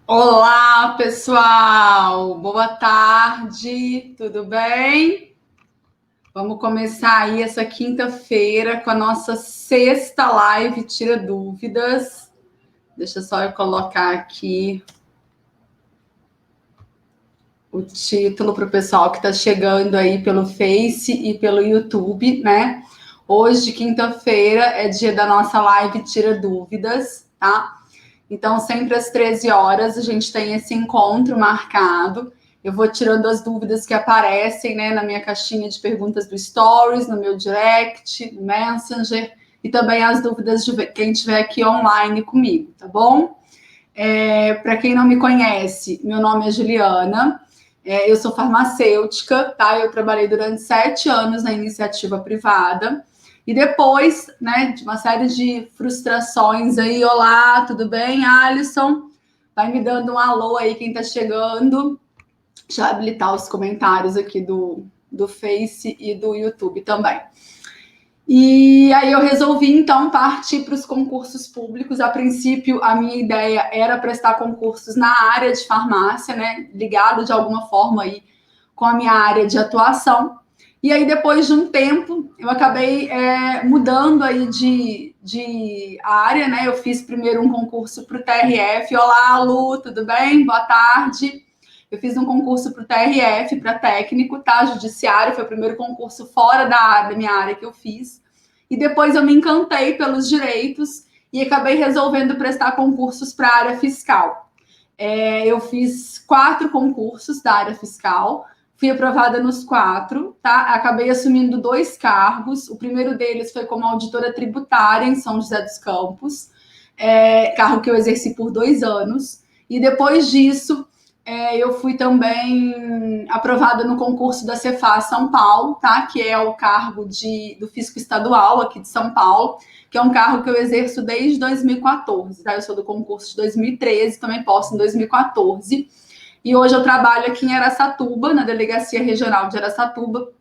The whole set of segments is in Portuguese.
Olá, pessoal! Boa tarde, tudo bem? Vamos começar aí essa quinta-feira com a nossa sexta live Tira Dúvidas. Deixa só eu colocar aqui o título para o pessoal que está chegando aí pelo Face e pelo YouTube, né? Hoje, quinta-feira, é dia da nossa live Tira Dúvidas, tá? Então, sempre às 13 horas, a gente tem esse encontro marcado. Eu vou tirando as dúvidas que aparecem, né, na minha caixinha de perguntas do Stories, no meu direct, no Messenger, e também as dúvidas de quem estiver aqui online comigo, tá bom? Para quem não me conhece, meu nome é Juliana, eu sou farmacêutica, tá? Eu trabalhei durante 7 anos na iniciativa privada. E depois, né, de uma série de frustrações aí, olá, tudo bem, Alisson? Vai me dando um alô aí quem tá chegando. Deixa eu habilitar os comentários aqui do Face e do YouTube também. E aí eu resolvi, então, partir para os concursos públicos. A princípio, a minha ideia era prestar concursos na área de farmácia, né, ligado de alguma forma aí com a minha área de atuação. E aí, depois de um tempo, eu acabei mudando aí de área, né? Eu fiz primeiro um concurso para o TRF. Olá, Lu, tudo bem? Boa tarde. Eu fiz um concurso para o TRF, para técnico, tá? Judiciário, foi o primeiro concurso fora da minha área que eu fiz. E depois eu me encantei pelos direitos e acabei resolvendo prestar concursos para a área fiscal. Eu fiz 4 concursos da área fiscal, fui aprovada nos 4, tá? Acabei assumindo 2 cargos. O primeiro deles foi como auditora tributária em São José dos Campos, cargo que eu exerci por 2 anos. E depois disso, eu fui também aprovada no concurso da Cefaz São Paulo, tá? Que é o cargo do fisco estadual aqui de São Paulo, que é um cargo que eu exerço desde 2014, tá? Eu sou do concurso de 2013, também posso em 2014. E hoje eu trabalho aqui em Araçatuba, na Delegacia Regional de Araçatuba,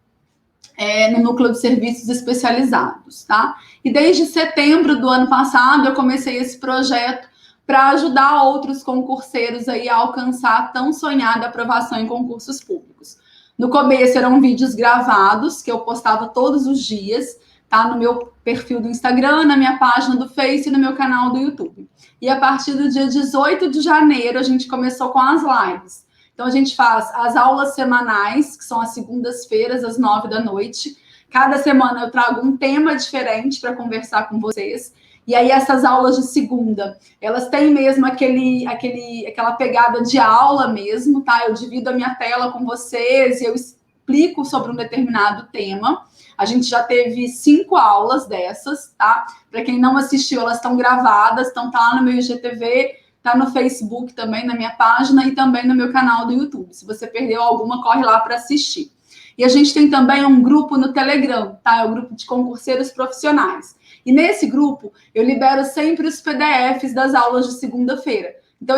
no núcleo de serviços especializados, tá? E desde setembro do ano passado eu comecei esse projeto para ajudar outros concurseiros aí a alcançar a tão sonhada aprovação em concursos públicos. No começo eram vídeos gravados que eu postava todos os dias, tá? No meu perfil do Instagram, na minha página do Face e no meu canal do YouTube. E a partir do dia 18 de janeiro a gente começou com as lives. Então, a gente faz as aulas semanais, que são as segundas-feiras, às 9 da noite. Cada semana eu trago um tema diferente para conversar com vocês. E aí, essas aulas de segunda, elas têm mesmo aquela pegada de aula mesmo, tá? Eu divido a minha tela com vocês e eu explico sobre um determinado tema. A gente já teve 5 aulas dessas, tá? Para quem não assistiu, elas estão gravadas, estão lá no meu IGTV, tá no Facebook também, na minha página e também no meu canal do YouTube. Se você perdeu alguma, corre lá para assistir. E a gente tem também um grupo no Telegram, tá? É o grupo de concurseiros profissionais. E nesse grupo, eu libero sempre os PDFs das aulas de segunda-feira. Então,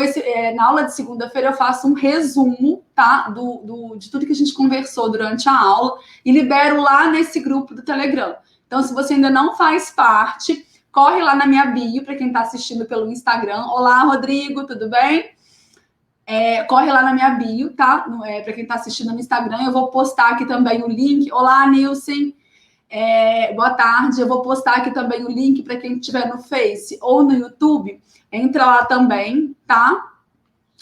na aula de segunda-feira, eu faço um resumo, tá? De tudo que a gente conversou durante a aula e libero lá nesse grupo do Telegram. Então, se você ainda não faz parte, corre lá na minha bio, para quem está assistindo pelo Instagram. Olá, Rodrigo, tudo bem? Corre lá na minha bio, tá? Para quem está assistindo no Instagram, eu vou postar aqui também o link. Olá, Nilson. Boa tarde. Eu vou postar aqui também o link para quem estiver no Face ou no YouTube. Entra lá também, tá?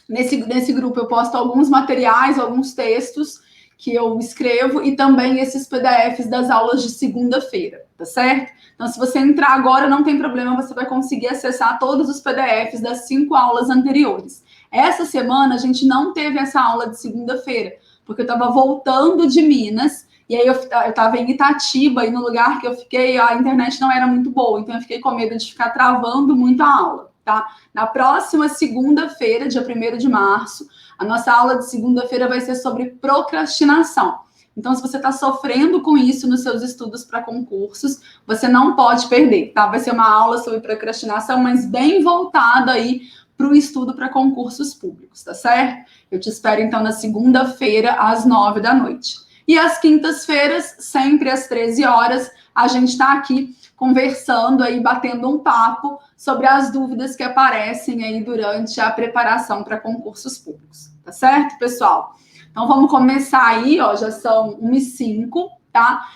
Nesse grupo eu posto alguns materiais, alguns textos que eu escrevo e também esses PDFs das aulas de segunda-feira, tá certo? Então, se você entrar agora, não tem problema, você vai conseguir acessar todos os PDFs das 5 aulas anteriores. Essa semana, a gente não teve essa aula de segunda-feira, porque eu estava voltando de Minas, e aí eu estava em Itatiba, e no lugar que eu fiquei, a internet não era muito boa, então eu fiquei com medo de ficar travando muito a aula, tá? Na próxima segunda-feira, dia 1º de março, a nossa aula de segunda-feira vai ser sobre procrastinação. Então, se você está sofrendo com isso nos seus estudos para concursos, você não pode perder, tá? Vai ser uma aula sobre procrastinação, mas bem voltada aí para o estudo para concursos públicos, tá certo? Eu te espero, então, na segunda-feira, às 9 da noite. E às quintas-feiras, sempre às 13 horas, a gente está aqui conversando aí, batendo um papo sobre as dúvidas que aparecem aí durante a preparação para concursos públicos. Tá certo, pessoal? Então, vamos começar aí, ó, já são 1h05, tá?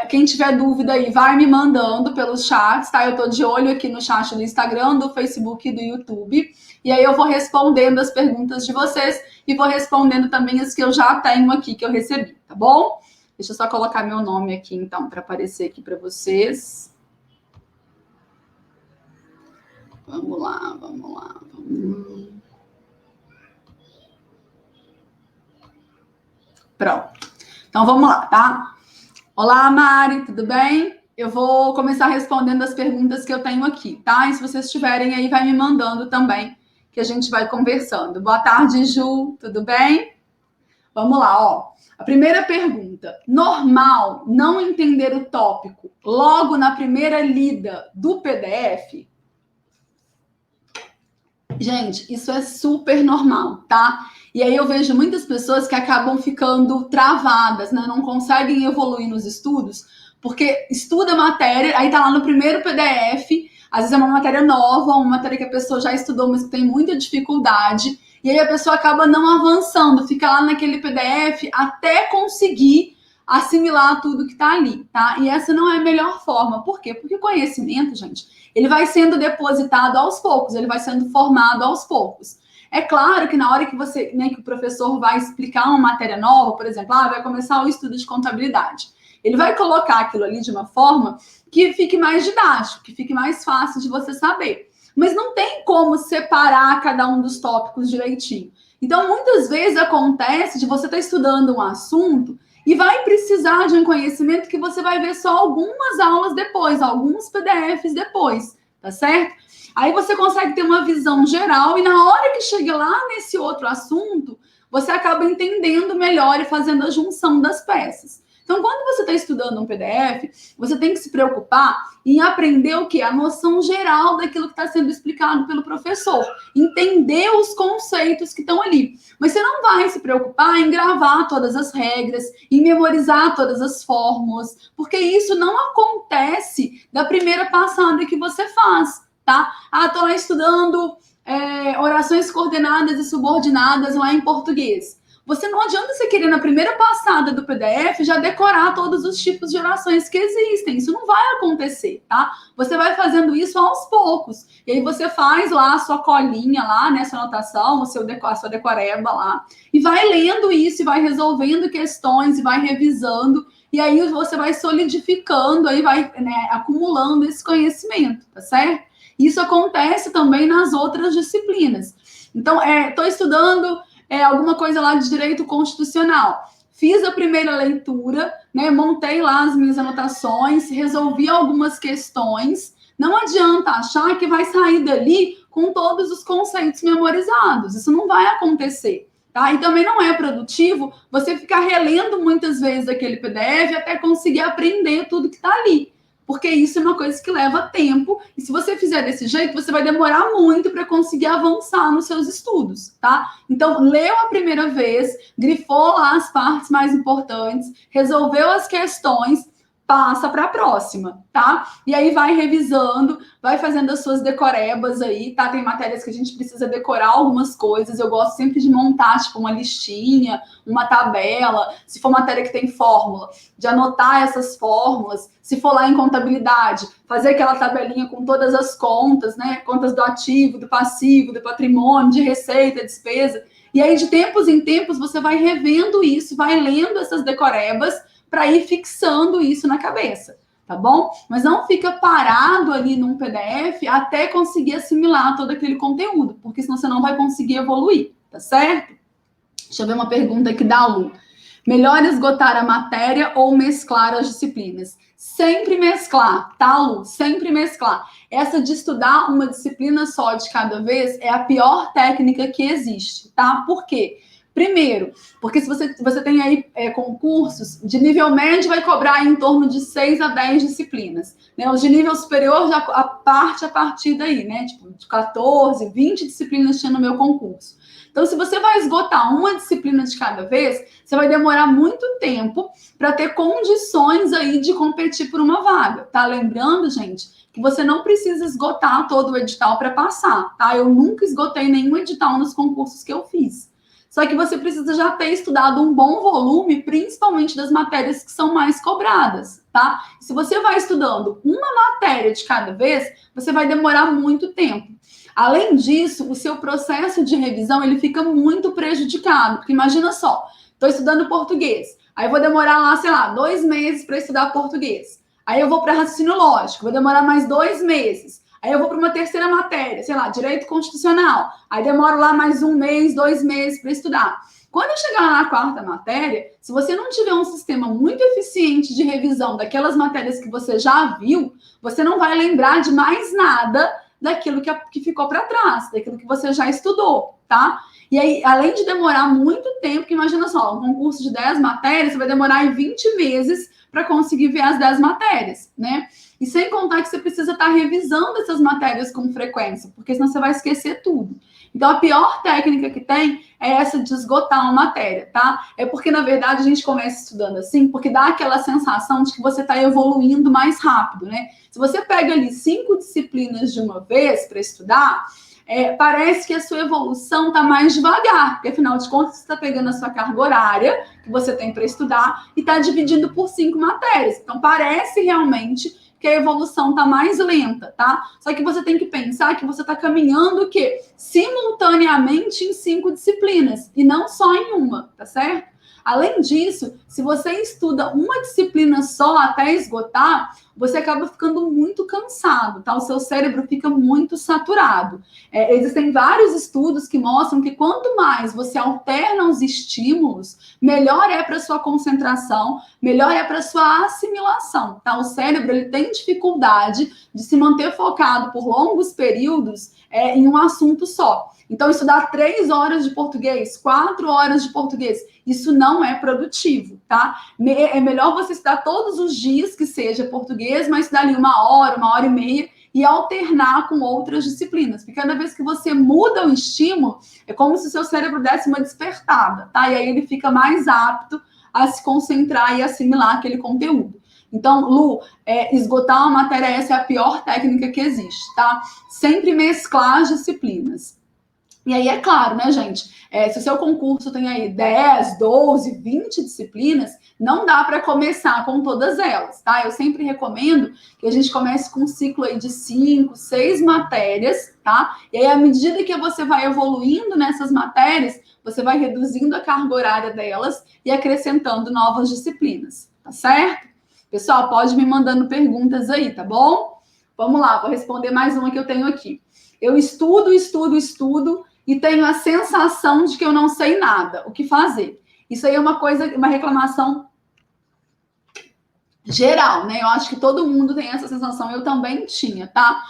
Quem tiver dúvida aí, vai me mandando pelos chats, tá? Eu tô de olho aqui no chat do Instagram, do Facebook e do YouTube. E aí eu vou respondendo as perguntas de vocês e vou respondendo também as que eu já tenho aqui, que eu recebi, tá bom? Deixa eu só colocar meu nome aqui, então, para aparecer aqui para vocês. Vamos lá. Pronto. Então, vamos lá, tá? Olá, Mari, tudo bem? Eu vou começar respondendo as perguntas que eu tenho aqui, tá? E se vocês tiverem aí, vai me mandando também, que a gente vai conversando. Boa tarde, Ju, tudo bem? Vamos lá, ó. A primeira pergunta. Normal não entender o tópico logo na primeira lida do PDF? Gente, isso é super normal, tá? E aí eu vejo muitas pessoas que acabam ficando travadas, né? Não conseguem evoluir nos estudos, porque estuda matéria, aí tá lá no primeiro PDF, às vezes é uma matéria nova, uma matéria que a pessoa já estudou, mas que tem muita dificuldade, e aí a pessoa acaba não avançando, fica lá naquele PDF até conseguir assimilar tudo que tá ali, tá? E essa não é a melhor forma. Por quê? Porque o conhecimento, gente, ele vai sendo depositado aos poucos, ele vai sendo formado aos poucos. É claro que na hora que você, né, que o professor vai explicar uma matéria nova, por exemplo, vai começar o estudo de contabilidade. Ele vai colocar aquilo ali de uma forma que fique mais didático, que fique mais fácil de você saber. Mas não tem como separar cada um dos tópicos direitinho. Então, muitas vezes acontece de você estar estudando um assunto e vai precisar de um conhecimento que você vai ver só algumas aulas depois, alguns PDFs depois, tá certo? Aí você consegue ter uma visão geral e na hora que chega lá nesse outro assunto, você acaba entendendo melhor e fazendo a junção das peças. Então, quando você está estudando um PDF, você tem que se preocupar em aprender o quê? A noção geral daquilo que está sendo explicado pelo professor. Entender os conceitos que estão ali. Mas você não vai se preocupar em gravar todas as regras, em memorizar todas as fórmulas, porque isso não acontece da primeira passada que você faz, tá? Tô lá estudando orações coordenadas e subordinadas lá em português. Você não adianta você querer na primeira passada do PDF já decorar todos os tipos de orações que existem. Isso não vai acontecer, tá? Você vai fazendo isso aos poucos. E aí você faz lá a sua colinha lá, né? Sua anotação, a sua decoreba lá. E vai lendo isso, e vai resolvendo questões, e vai revisando. E aí você vai solidificando, aí vai, né, acumulando esse conhecimento, tá certo? Isso acontece também nas outras disciplinas. Então, estou estudando alguma coisa lá de direito constitucional. Fiz a primeira leitura, né, montei lá as minhas anotações, resolvi algumas questões. Não adianta achar que vai sair dali com todos os conceitos memorizados. Isso não vai acontecer, tá? E também não é produtivo você ficar relendo muitas vezes aquele PDF até conseguir aprender tudo que está ali. Porque isso é uma coisa que leva tempo, e se você fizer desse jeito, você vai demorar muito para conseguir avançar nos seus estudos, tá? Então, leu a primeira vez, grifou lá as partes mais importantes, resolveu as questões, passa para a próxima, tá? E aí vai revisando, vai fazendo as suas decorebas aí, tá? Tem matérias que a gente precisa decorar algumas coisas, eu gosto sempre de montar, tipo, uma listinha, uma tabela, se for matéria que tem fórmula, de anotar essas fórmulas, se for lá em contabilidade, fazer aquela tabelinha com todas as contas, né? Contas do ativo, do passivo, do patrimônio, de receita, despesa, e aí de tempos em tempos você vai revendo isso, vai lendo essas decorebas, para ir fixando isso na cabeça, tá bom? Mas não fica parado ali num PDF até conseguir assimilar todo aquele conteúdo, porque senão você não vai conseguir evoluir, tá certo? Deixa eu ver uma pergunta aqui da Lu. Melhor esgotar a matéria ou mesclar as disciplinas? Sempre mesclar, tá, Lu? Sempre mesclar. Essa de estudar uma disciplina só de cada vez é a pior técnica que existe, tá? Por quê? Primeiro, porque se você tem aí concursos de nível médio, vai cobrar em torno de 6 a 10 disciplinas. Né? Os de nível superior já a partir daí, né? Tipo, de 14, 20 disciplinas tinha no meu concurso. Então, se você vai esgotar uma disciplina de cada vez, você vai demorar muito tempo para ter condições aí de competir por uma vaga, tá? Lembrando, gente, que você não precisa esgotar todo o edital para passar, tá? Eu nunca esgotei nenhum edital nos concursos que eu fiz. Só que você precisa já ter estudado um bom volume, principalmente das matérias que são mais cobradas, tá? Se você vai estudando uma matéria de cada vez, você vai demorar muito tempo. Além disso, o seu processo de revisão ele fica muito prejudicado, porque imagina só, estou estudando português, aí eu vou demorar lá, sei lá, 2 meses para estudar português. Aí eu vou para raciocínio lógico, vou demorar mais 2 meses. Aí eu vou para uma terceira matéria, sei lá, direito constitucional. Aí demoro lá mais 1 mês, 2 meses para estudar. Quando eu chegar lá na quarta matéria, se você não tiver um sistema muito eficiente de revisão daquelas matérias que você já viu, você não vai lembrar de mais nada daquilo que ficou para trás, daquilo que você já estudou, tá? E aí, além de demorar muito tempo, que imagina só, um concurso de 10 matérias, você vai demorar aí 20 meses para conseguir ver as 10 matérias, né? E sem contar que você precisa estar revisando essas matérias com frequência, porque senão você vai esquecer tudo. Então, a pior técnica que tem é essa de esgotar uma matéria, tá? É porque, na verdade, a gente começa estudando assim, porque dá aquela sensação de que você está evoluindo mais rápido, né? Se você pega ali 5 disciplinas de uma vez para estudar, parece que a sua evolução está mais devagar, porque afinal de contas você está pegando a sua carga horária que você tem para estudar e está dividindo por 5 matérias. Então, parece realmente que a evolução está mais lenta, tá? Só que você tem que pensar que você está caminhando o quê? Simultaneamente em 5 disciplinas e não só em uma, tá certo? Além disso, se você estuda uma disciplina só até esgotar, você acaba ficando muito cansado, tá? O seu cérebro fica muito saturado. Existem vários estudos que mostram que quanto mais você alterna os estímulos, melhor é para sua concentração, melhor é para sua assimilação, tá? O cérebro ele tem dificuldade de se manter focado por longos períodos em um assunto só. Então, estudar 3 horas de português, 4 horas de português, isso não é produtivo, tá? É melhor você estudar todos os dias que seja português, mas estudar ali 1 hora e meia, e alternar com outras disciplinas. Porque cada vez que você muda o estímulo, é como se o seu cérebro desse uma despertada, tá? E aí ele fica mais apto a se concentrar e assimilar aquele conteúdo. Então, Lu, esgotar uma matéria, essa é a pior técnica que existe, tá? Sempre mesclar as disciplinas. E aí, é claro, né, gente? Se o seu concurso tem aí 10, 12, 20 disciplinas, não dá para começar com todas elas, tá? Eu sempre recomendo que a gente comece com um ciclo aí de 5, 6 matérias, tá? E aí, à medida que você vai evoluindo nessas matérias, você vai reduzindo a carga horária delas e acrescentando novas disciplinas, tá certo? Pessoal, pode me mandando perguntas aí, tá bom? Vamos lá, vou responder mais uma que eu tenho aqui. Eu estudo e tenho a sensação de que eu não sei nada. O que fazer? Isso aí é uma reclamação geral, né? Eu acho que todo mundo tem essa sensação. Eu também tinha, tá?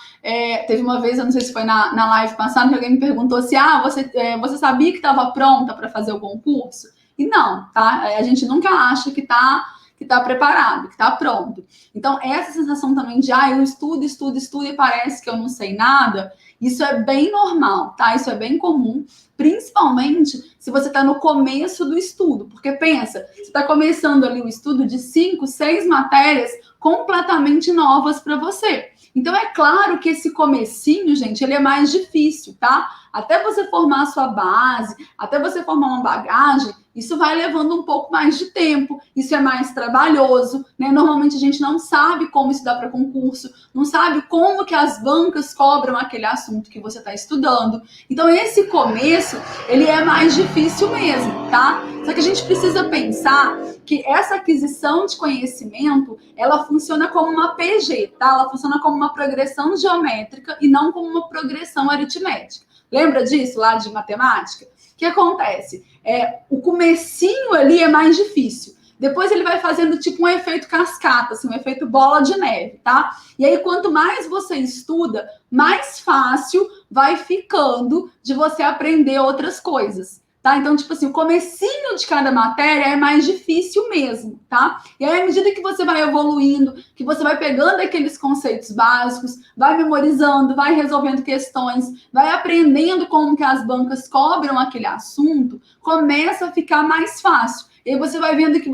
Teve uma vez, eu não sei se foi na live passada, que alguém me perguntou assim, você sabia que estava pronta para fazer o concurso? E não, tá? A gente nunca acha que está preparado, que está pronto. Então, essa sensação também de, eu estudo e parece que eu não sei nada, isso é bem normal, tá? Isso é bem comum, principalmente se você está no começo do estudo. Porque pensa, você está começando ali o estudo de 5, 6 matérias completamente novas para você. Então, é claro que esse comecinho, gente, ele é mais difícil, tá? Até você formar a sua base, até você formar uma bagagem, isso vai levando um pouco mais de tempo, isso é mais trabalhoso, né? Normalmente a gente não sabe como estudar para concurso, não sabe como que as bancas cobram aquele assunto que você está estudando. Então, esse começo, ele é mais difícil mesmo, tá? Só que a gente precisa pensar que essa aquisição de conhecimento, ela funciona como uma PG, tá? Ela funciona como uma progressão geométrica e não como uma progressão aritmética. Lembra disso lá de matemática? O que acontece? O comecinho ali é mais difícil. Depois ele vai fazendo tipo um efeito cascata, assim, um efeito bola de neve, tá? E aí, quanto mais você estuda, mais fácil vai ficando de você aprender outras coisas, tá? Então, tipo assim, o comecinho de cada matéria é mais difícil mesmo, tá? E aí, à medida que você vai evoluindo, que você vai pegando aqueles conceitos básicos, vai memorizando, vai resolvendo questões, vai aprendendo como que as bancas cobram aquele assunto, começa a ficar mais fácil. E aí você vai vendo que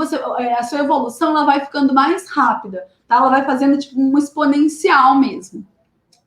a sua evolução ela vai ficando mais rápida, tá? Ela vai fazendo tipo um exponencial mesmo.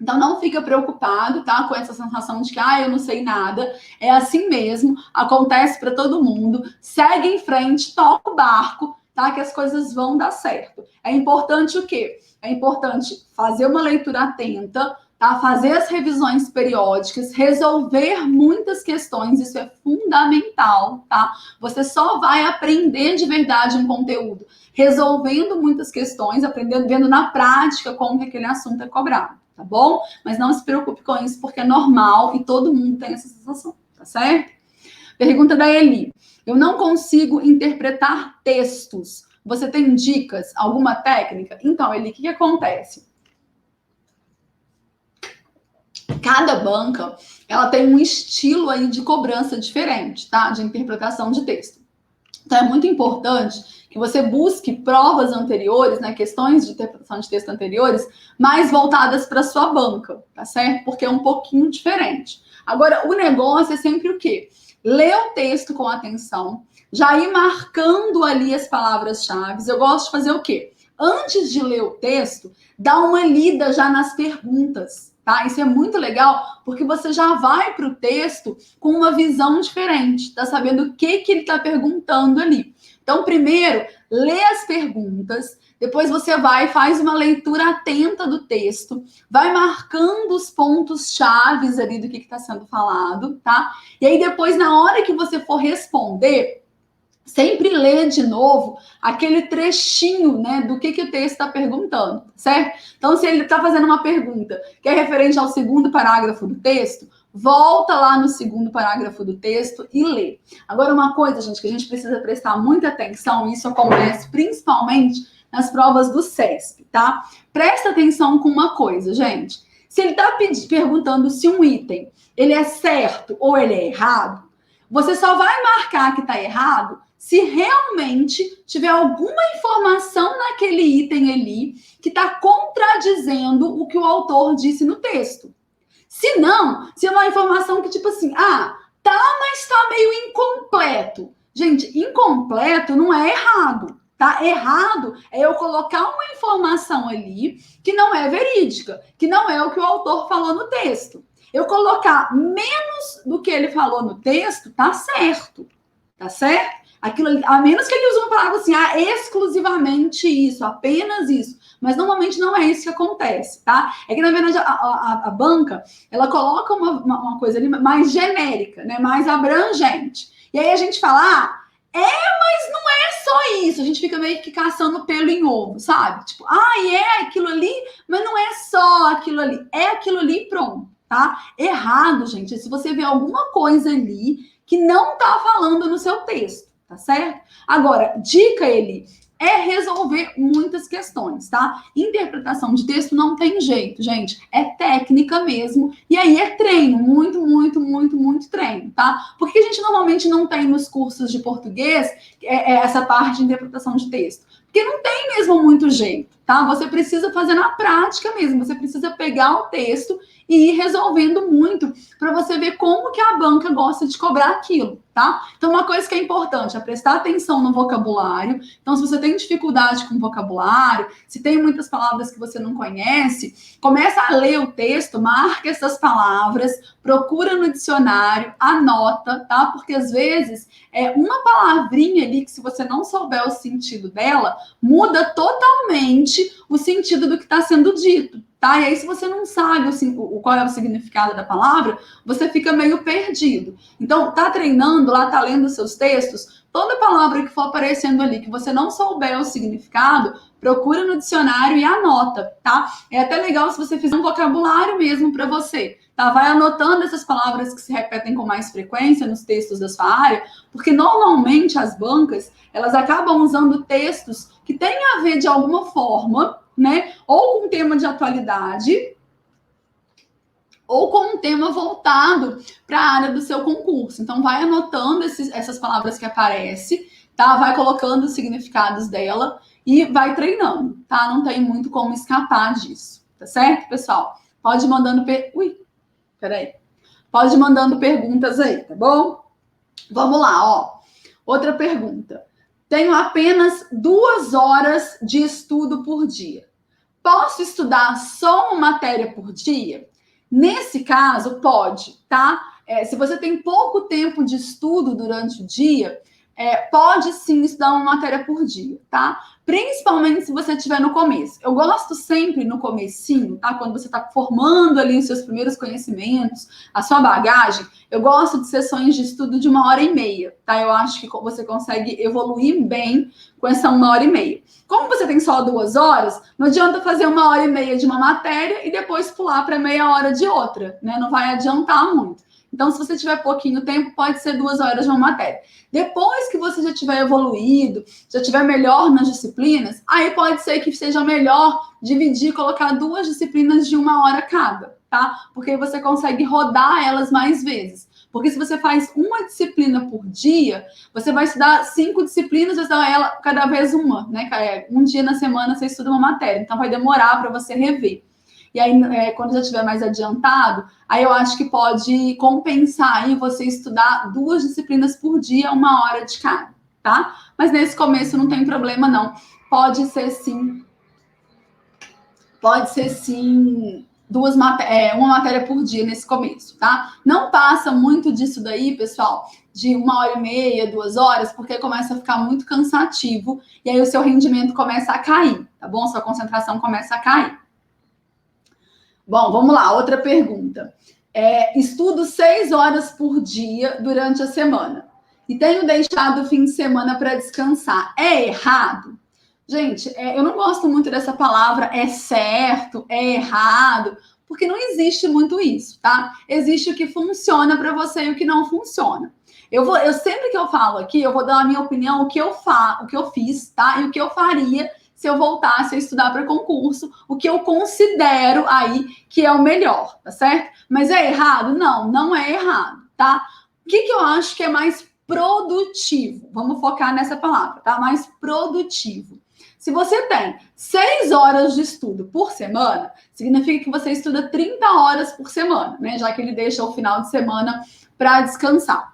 Então, não fica preocupado, tá? Com essa sensação de que, eu não sei nada. É assim mesmo, acontece para todo mundo. Segue em frente, toca o barco, tá? Que as coisas vão dar certo. É importante o quê? É importante fazer uma leitura atenta, tá? Fazer as revisões periódicas, resolver muitas questões, isso é fundamental, tá? Você só vai aprender de verdade um conteúdo resolvendo muitas questões, aprendendo, vendo na prática como que aquele assunto é cobrado. Tá bom? Mas não se preocupe com isso, porque é normal e todo mundo tem essa sensação, tá certo? Pergunta da Eli. Eu não consigo interpretar textos. Você tem dicas? Alguma técnica? Então, Eli, o que acontece? Cada banca, ela tem um estilo aí de cobrança diferente, tá? De interpretação de texto. Então, é muito importante que você busque provas anteriores, né, questões de interpretação de texto anteriores, mais voltadas para a sua banca, tá certo? Porque é um pouquinho diferente. Agora, o negócio é sempre o quê? Ler o texto com atenção, já ir marcando ali as palavras-chave. Eu gosto de fazer o quê? Antes de ler o texto, dá uma lida já nas perguntas, tá? Isso é muito legal, porque você já vai para o texto com uma visão diferente, tá sabendo o que ele está perguntando ali. Então, primeiro, lê as perguntas, depois você vai e faz uma leitura atenta do texto, vai marcando os pontos chaves ali do que está sendo falado, tá? E aí, depois, na hora que você for responder, sempre lê de novo aquele trechinho, né, do que o texto está perguntando, certo? Então, se ele está fazendo uma pergunta que é referente ao segundo parágrafo do texto, volta lá no segundo parágrafo do texto e lê. Agora, uma coisa, gente, que a gente precisa prestar muita atenção, e isso acontece principalmente nas provas do CESP, tá? Presta atenção com uma coisa, gente. Se ele está perguntando se um item ele é certo ou ele é errado, você só vai marcar que está errado se realmente tiver alguma informação naquele item ali que está contradizendo o que o autor disse no texto. Se não, se é uma informação que tipo assim, mas tá meio incompleto. Gente, incompleto não é errado, tá? Errado é eu colocar uma informação ali que não é verídica, que não é o que o autor falou no texto. Eu colocar menos do que ele falou no texto, tá certo. Tá certo? Aquilo ali, a menos que ele use uma palavra assim, exclusivamente isso, apenas isso. Mas normalmente não é isso que acontece, tá? É que, na verdade, a banca, ela coloca uma coisa ali mais genérica, né? Mais abrangente. E aí a gente fala, mas não é só isso. A gente fica meio que caçando pelo em ovo, sabe? Tipo, é aquilo ali, mas não é só aquilo ali. É aquilo ali e pronto, tá? Errado, gente, é se você vê alguma coisa ali que não tá falando no seu texto, tá certo? Agora, dica, Eli, é resolver muitas questões, tá? Interpretação de texto não tem jeito, gente. É técnica mesmo. E aí é treino, muito treino, tá? Por que a gente normalmente não tem nos cursos de português essa parte de interpretação de texto? Porque não tem mesmo muito jeito, tá? Você precisa fazer na prática mesmo. Você precisa pegar o texto e ir resolvendo muito para você ver como que a banca gosta de cobrar aquilo, tá? Então, uma coisa que é importante é prestar atenção no vocabulário. Então, se você tem dificuldade com vocabulário, se tem muitas palavras que você não conhece, começa a ler o texto, marca essas palavras, procura no dicionário, anota, tá? Porque, às vezes, uma palavrinha ali que, se você não souber o sentido dela, muda totalmente o sentido do que está sendo dito. Tá? E aí, se você não sabe qual é o significado da palavra, você fica meio perdido. Então, tá treinando lá, tá lendo seus textos, toda palavra que for aparecendo ali, que você não souber o significado, procura no dicionário e anota, tá? É até legal se você fizer um vocabulário mesmo para você, tá? Vai anotando essas palavras que se repetem com mais frequência nos textos da sua área, porque normalmente as bancas, elas acabam usando textos que têm a ver de alguma forma, né? Ou com tema de atualidade, ou com um tema voltado para a área do seu concurso. Então, vai anotando essas palavras que aparecem, tá? Vai colocando os significados dela e vai treinando, tá? Não tem muito como escapar disso, tá certo, pessoal? Pode ir mandando... Pode ir mandando perguntas aí, tá bom? Vamos lá, ó. Outra pergunta. Tenho apenas 2 horas de estudo por dia. Posso estudar só uma matéria por dia? Nesse caso, pode, tá? Se você tem pouco tempo de estudo durante o dia, pode sim estudar uma matéria por dia, tá? Principalmente se você estiver no começo. Eu gosto sempre no comecinho, tá? Quando você está formando ali os seus primeiros conhecimentos, a sua bagagem, eu gosto de sessões de estudo de 1h30, tá? Eu acho que você consegue evoluir bem com essa 1h30. Como você tem só 2 horas, não adianta fazer 1h30 de uma matéria e depois pular para meia hora de outra, né? Não vai adiantar muito. Então, se você tiver pouquinho tempo, pode ser 2 horas de uma matéria. Depois que você já tiver evoluído, já tiver melhor nas disciplinas, aí pode ser que seja melhor dividir, colocar 2 disciplinas de 1 hora cada, tá? Porque aí você consegue rodar elas mais vezes. Porque se você faz uma disciplina por dia, você vai estudar 5 disciplinas, vai estudar ela cada vez uma, né? Um dia na semana você estuda uma matéria, então vai demorar para você rever. E aí, quando já estiver mais adiantado, aí eu acho que pode compensar aí você estudar 2 disciplinas por dia, 1 hora de cada, tá? Mas nesse começo não tem problema, não. Pode ser sim, uma matéria por dia nesse começo, tá? Não passa muito disso daí, pessoal, de 1h30, 2 horas, porque começa a ficar muito cansativo e aí o seu rendimento começa a cair, tá bom? Sua concentração começa a cair. Bom, vamos lá, outra pergunta. Estudo 6 horas por dia durante a semana e tenho deixado o fim de semana para descansar. É errado? Gente, eu não gosto muito dessa palavra é certo, é errado, porque não existe muito isso, tá? Existe o que funciona para você e o que não funciona. Eu sempre que eu falo aqui, eu vou dar a minha opinião, o que eu fiz, tá? E o que eu faria se eu voltasse a estudar para concurso, o que eu considero aí que é o melhor, tá certo? Mas é errado? Não, não é errado, tá? O que eu acho que é mais produtivo? Vamos focar nessa palavra, tá? Mais produtivo. Se você tem 6 horas de estudo por semana, significa que você estuda 30 horas por semana, né? Já que ele deixa o final de semana para descansar.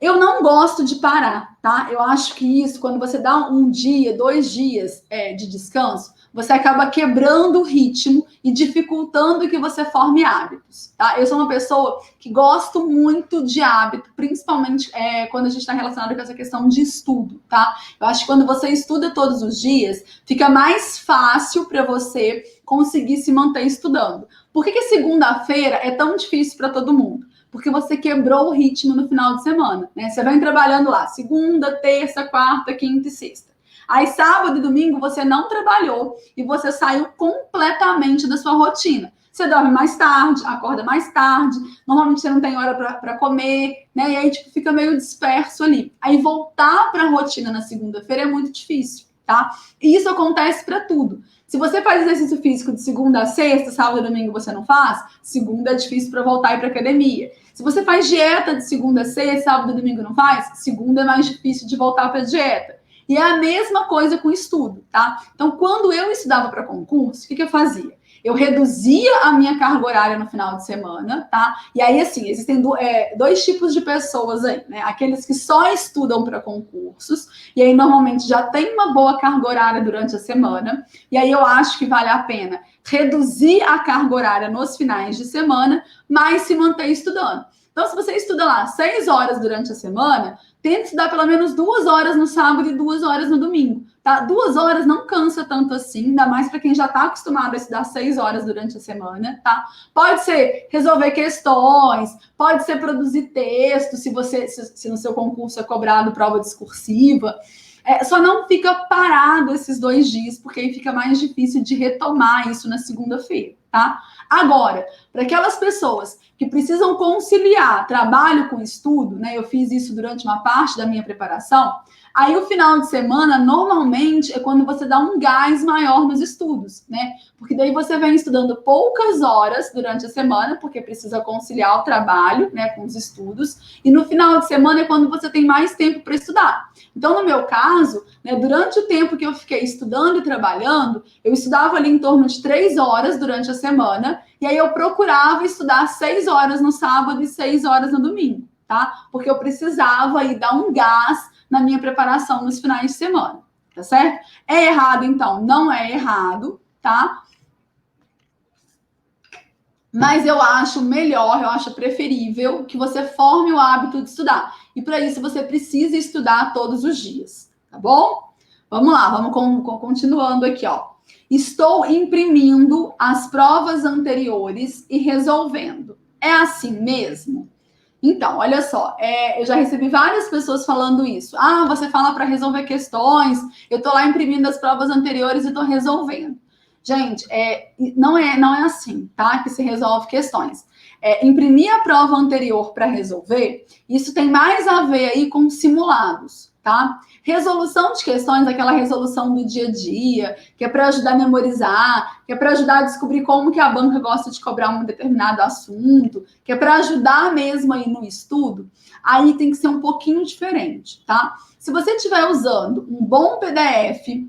Eu não gosto de parar, tá? Eu acho que isso, quando você dá 1 dia, 2 dias de descanso, você acaba quebrando o ritmo e dificultando que você forme hábitos, tá? Eu sou uma pessoa que gosto muito de hábito, principalmente quando a gente está relacionado com essa questão de estudo, tá? Eu acho que quando você estuda todos os dias, fica mais fácil para você conseguir se manter estudando. Por que segunda-feira é tão difícil para todo mundo? Porque você quebrou o ritmo no final de semana, né? Você vem trabalhando lá, segunda, terça, quarta, quinta e sexta. Aí, sábado e domingo, você não trabalhou e você saiu completamente da sua rotina. Você dorme mais tarde, acorda mais tarde, normalmente você não tem hora para comer, né? E aí, fica meio disperso ali. Aí, voltar para a rotina na segunda-feira é muito difícil, tá? E isso acontece para tudo. Se você faz exercício físico de segunda a sexta, sábado e domingo você não faz, segunda é difícil para voltar e ir para academia. Se você faz dieta de segunda a sexta, sábado e domingo não faz, segunda é mais difícil de voltar para a dieta. E é a mesma coisa com estudo, tá? Então, quando eu estudava para concurso, o que eu fazia? Eu reduzia a minha carga horária no final de semana, tá? E aí, assim, existem 2 tipos de pessoas aí, né? Aqueles que só estudam para concursos, e aí normalmente já tem uma boa carga horária durante a semana, e aí eu acho que vale a pena reduzir a carga horária nos finais de semana, mas se manter estudando. Então, se você estuda lá 6 horas durante a semana, tenta estudar pelo menos 2 horas no sábado e 2 horas no domingo, tá? 2 horas não cansa tanto assim, ainda mais para quem já está acostumado a estudar 6 horas durante a semana, tá? Pode ser resolver questões, pode ser produzir texto, se no seu concurso é cobrado prova discursiva. Só não fica parado esses 2 dias, porque aí fica mais difícil de retomar isso na segunda-feira, tá? Agora, para aquelas pessoas que precisam conciliar trabalho com estudo, né? Eu fiz isso durante uma parte da minha preparação. Aí o final de semana, normalmente, é quando você dá um gás maior nos estudos, né? Porque daí você vem estudando poucas horas durante a semana, porque precisa conciliar o trabalho, né, com os estudos, e no final de semana é quando você tem mais tempo para estudar. Então, no meu caso, né, durante o tempo que eu fiquei estudando e trabalhando, eu estudava ali em torno de 3 horas durante a semana, e aí eu procurava estudar 6 horas no sábado e 6 horas no domingo, tá? Porque eu precisava aí dar um gás na minha preparação nos finais de semana, tá certo? É errado, então? Não é errado, tá? Mas eu acho melhor, eu acho preferível que você forme o hábito de estudar. E para isso você precisa estudar todos os dias, tá bom? Vamos lá, vamos continuando aqui, ó. Estou imprimindo as provas anteriores e resolvendo. É assim mesmo? Então, olha só, eu já recebi várias pessoas falando isso. Ah, você fala para resolver questões, eu estou lá imprimindo as provas anteriores e estou resolvendo. Gente, não é assim, tá? Que se resolve questões. Imprimir a prova anterior para resolver, isso tem mais a ver aí com simulados, tá? Resolução de questões, aquela resolução do dia a dia, que é para ajudar a memorizar, que é para ajudar a descobrir como que a banca gosta de cobrar um determinado assunto, que é para ajudar mesmo aí no estudo, aí tem que ser um pouquinho diferente, tá? Se você estiver usando um bom PDF,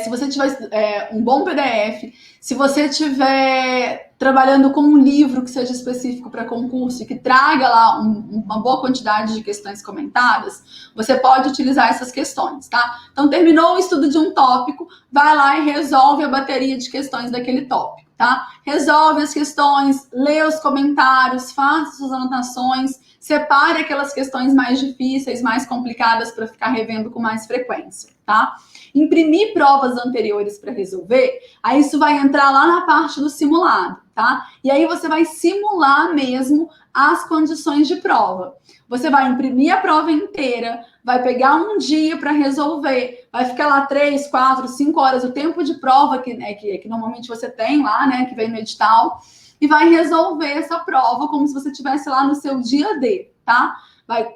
se você tiver um bom PDF, se você estiver trabalhando com um livro que seja específico para concurso e que traga lá uma boa quantidade de questões comentadas, você pode utilizar essas questões, tá? Então, terminou o estudo de um tópico, vai lá e resolve a bateria de questões daquele tópico, tá? Resolve as questões, lê os comentários, faça suas anotações, separe aquelas questões mais difíceis, mais complicadas para ficar revendo com mais frequência, tá? Imprimir provas anteriores para resolver, aí isso vai entrar lá na parte do simulado, tá? E aí você vai simular mesmo as condições de prova. Você vai imprimir a prova inteira, vai pegar um dia para resolver, vai ficar lá 3, 4, 5 horas, o tempo de prova que normalmente você tem lá, né, que vem no edital, e vai resolver essa prova como se você estivesse lá no seu dia D, tá? Vai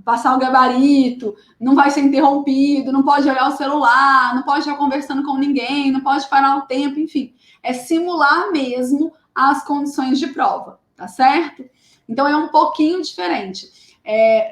passar o gabarito, não vai ser interrompido, não pode olhar o celular, não pode estar conversando com ninguém, não pode parar o tempo, enfim. É simular mesmo as condições de prova, tá certo? Então é um pouquinho diferente.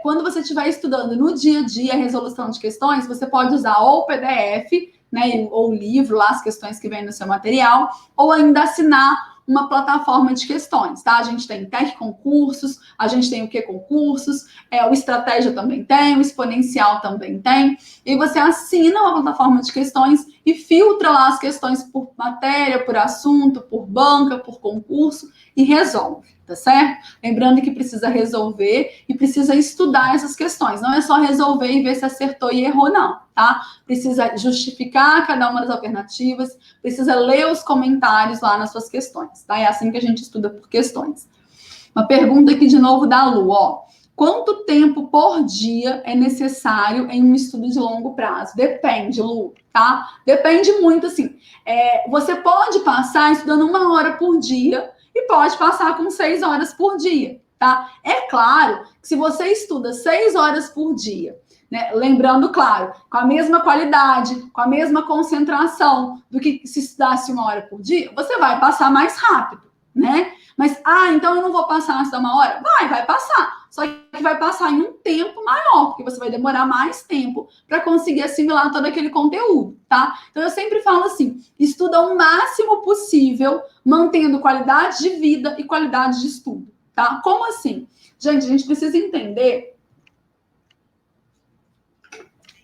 Quando você estiver estudando no dia a dia a resolução de questões, você pode usar ou o PDF, né, ou o livro, lá as questões que vem no seu material, ou ainda assinar uma plataforma de questões, tá? A gente tem Tech Concursos, a gente tem o que concursos, o Estratégia também tem, o Exponencial também tem, e você assina uma plataforma de questões e filtra lá as questões por matéria, por assunto, por banca, por concurso e resolve, tá certo? Lembrando que precisa resolver e precisa estudar essas questões, não é só resolver e ver se acertou e errou, não, tá? Precisa justificar cada uma das alternativas, precisa ler os comentários lá nas suas questões, tá? É assim que a gente estuda por questões. Uma pergunta aqui de novo da Lu, ó. Quanto tempo por dia é necessário em um estudo de longo prazo? Depende, Lu, tá? Depende muito, assim. Você pode passar estudando 1 hora por dia e pode passar com 6 horas por dia, tá? É claro que se você estuda 6 horas por dia, né, lembrando, claro, com a mesma qualidade, com a mesma concentração do que se estudasse 1 hora por dia, você vai passar mais rápido, né? Mas, então eu não vou passar essa 1 hora? Vai passar. Só que vai passar em um tempo maior, porque você vai demorar mais tempo para conseguir assimilar todo aquele conteúdo, tá? Então eu sempre falo assim, estuda o máximo possível, mantendo qualidade de vida e qualidade de estudo, tá? Como assim? Gente, a gente precisa entender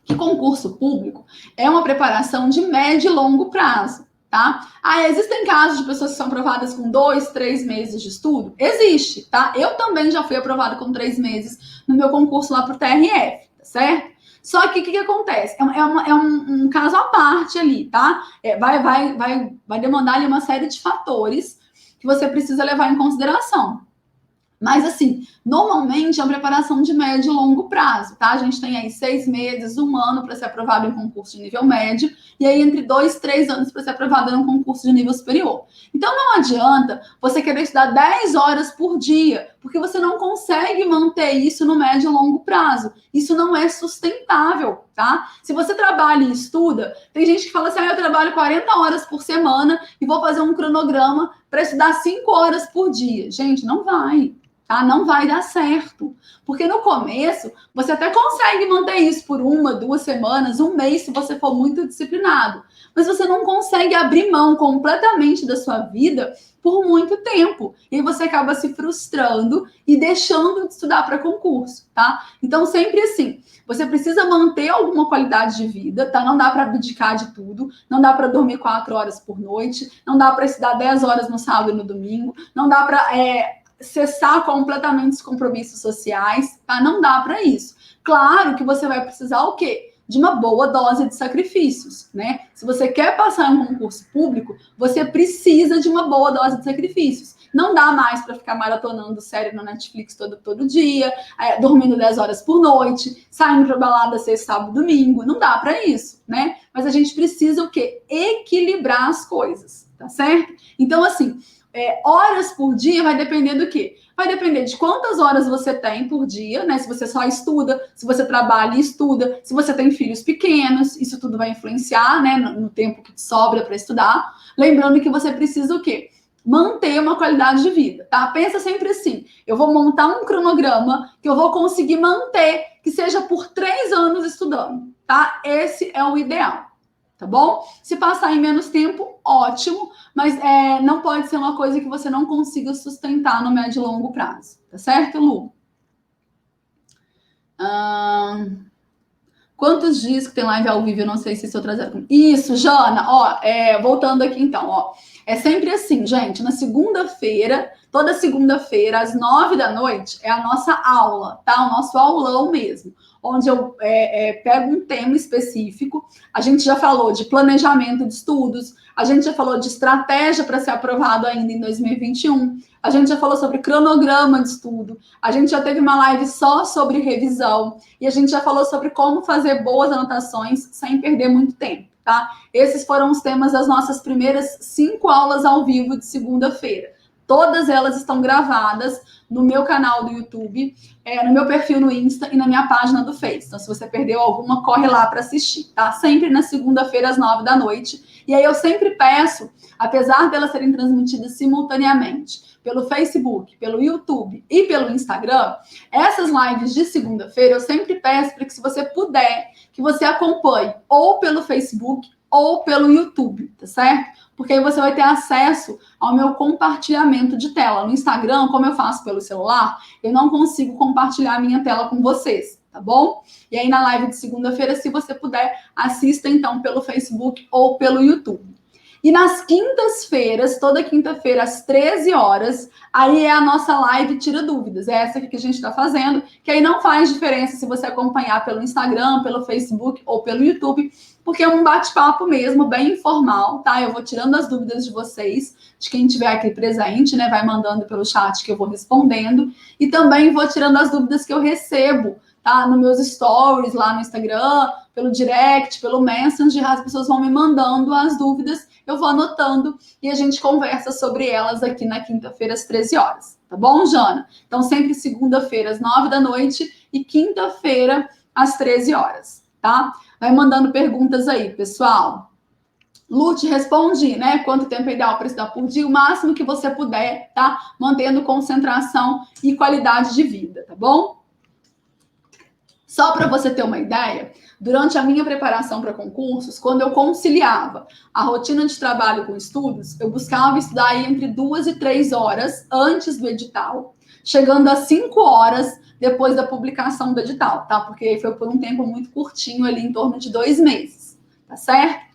que concurso público é uma preparação de médio e longo prazo, tá? Existem casos de pessoas que são aprovadas com 2, 3 meses de estudo? Existe, tá? Eu também já fui aprovada com 3 meses no meu concurso lá pro TRF, tá certo? Só que o que acontece? É um caso à parte ali, tá? Vai demandar ali uma série de fatores que você precisa levar em consideração. Mas, assim, normalmente é uma preparação de médio e longo prazo, tá? A gente tem aí 6 meses, 1 ano para ser aprovado em concurso de nível médio, e aí entre 2 e 3 anos para ser aprovado em um concurso de nível superior. Então, não adianta você querer estudar 10 horas por dia, porque você não consegue manter isso no médio e longo prazo. Isso não é sustentável, tá? Se você trabalha e estuda, tem gente que fala assim, eu trabalho 40 horas por semana e vou fazer um cronograma para estudar 5 horas por dia. Gente, não vai. Tá? Não vai dar certo. Porque no começo, você até consegue manter isso por 1, 2 semanas, 1 mês, se você for muito disciplinado. Mas você não consegue abrir mão completamente da sua vida por muito tempo. E aí você acaba se frustrando e deixando de estudar para concurso, tá? Então, sempre assim, você precisa manter alguma qualidade de vida, tá? Não dá para abdicar de tudo, não dá para dormir 4 horas por noite, não dá para estudar 10 horas no sábado e no domingo, não dá para cessar completamente os compromissos sociais, tá? Não dá para isso. Claro que você vai precisar o quê? De uma boa dose de sacrifícios, né? Se você quer passar em um concurso público, você precisa de uma boa dose de sacrifícios. Não dá mais para ficar maratonando série no Netflix todo dia, dormindo 10 horas por noite, saindo para balada sexta, sábado, domingo. Não dá para isso, né? Mas a gente precisa o quê? Equilibrar as coisas, tá certo? Então, assim, horas por dia vai depender do quê? Vai depender de quantas horas você tem por dia, né? Se você só estuda, se você trabalha e estuda, se você tem filhos pequenos, isso tudo vai influenciar, né? No tempo que te sobra para estudar. Lembrando que você precisa o quê? Manter uma qualidade de vida, tá? Pensa sempre assim, eu vou montar um cronograma que eu vou conseguir manter, que seja por 3 anos estudando, tá? Esse é o ideal. Tá bom? Se passar em menos tempo, ótimo, mas não pode ser uma coisa que você não consiga sustentar no médio e longo prazo. Tá certo, Lu? Quantos dias que tem live ao vivo? Eu não sei se estou trazendo. Isso, Jana. Ó, voltando aqui então, ó. É sempre assim, gente. Na segunda-feira, toda segunda-feira, às 9 da noite, é a nossa aula, tá? O nosso aulão mesmo. Onde eu pego um tema específico. A gente já falou de planejamento de estudos, a gente já falou de estratégia para ser aprovado ainda em 2021, a gente já falou sobre cronograma de estudo, a gente já teve uma live só sobre revisão, e a gente já falou sobre como fazer boas anotações sem perder muito tempo, tá? Esses foram os temas das nossas primeiras 5 aulas ao vivo de segunda-feira. Todas elas estão gravadas no meu canal do YouTube, no meu perfil no Insta e na minha página do Face. Então, se você perdeu alguma, corre lá para assistir, tá? Sempre na segunda-feira, às 9 da noite. E aí eu sempre peço, apesar delas serem transmitidas simultaneamente pelo Facebook, pelo YouTube e pelo Instagram, essas lives de segunda-feira eu sempre peço para que, se você puder, que você acompanhe ou pelo Facebook ou pelo YouTube, tá certo? Porque aí você vai ter acesso ao meu compartilhamento de tela. No Instagram, como eu faço pelo celular, eu não consigo compartilhar a minha tela com vocês, tá bom? E aí na live de segunda-feira, se você puder, assista então pelo Facebook ou pelo YouTube. E nas quintas-feiras, toda quinta-feira, às 13 horas, aí é a nossa live Tira Dúvidas. É essa aqui que a gente está fazendo, que aí não faz diferença se você acompanhar pelo Instagram, pelo Facebook ou pelo YouTube, porque é um bate-papo mesmo, bem informal, tá? Eu vou tirando as dúvidas de vocês, de quem estiver aqui presente, né? Vai mandando pelo chat que eu vou respondendo. E também vou tirando as dúvidas que eu recebo, tá? Nos meus stories lá no Instagram, pelo direct, pelo Messenger, as pessoas vão me mandando as dúvidas, eu vou anotando e a gente conversa sobre elas aqui na quinta-feira às 13 horas. Tá bom, Jana? Então, sempre segunda-feira às 9 da noite e quinta-feira às 13 horas, tá? Vai mandando perguntas aí, pessoal. Lu, te respondi, né? Quanto tempo é ideal para estudar por dia? O máximo que você puder, tá? Mantendo concentração e qualidade de vida, tá bom? Só para você ter uma ideia, durante a minha preparação para concursos, quando eu conciliava a rotina de trabalho com estudos, eu buscava estudar aí entre 2 e 3 horas antes do edital, chegando a 5 horas depois da publicação do edital, tá? Porque foi por um tempo muito curtinho ali, em torno de 2 meses, tá certo?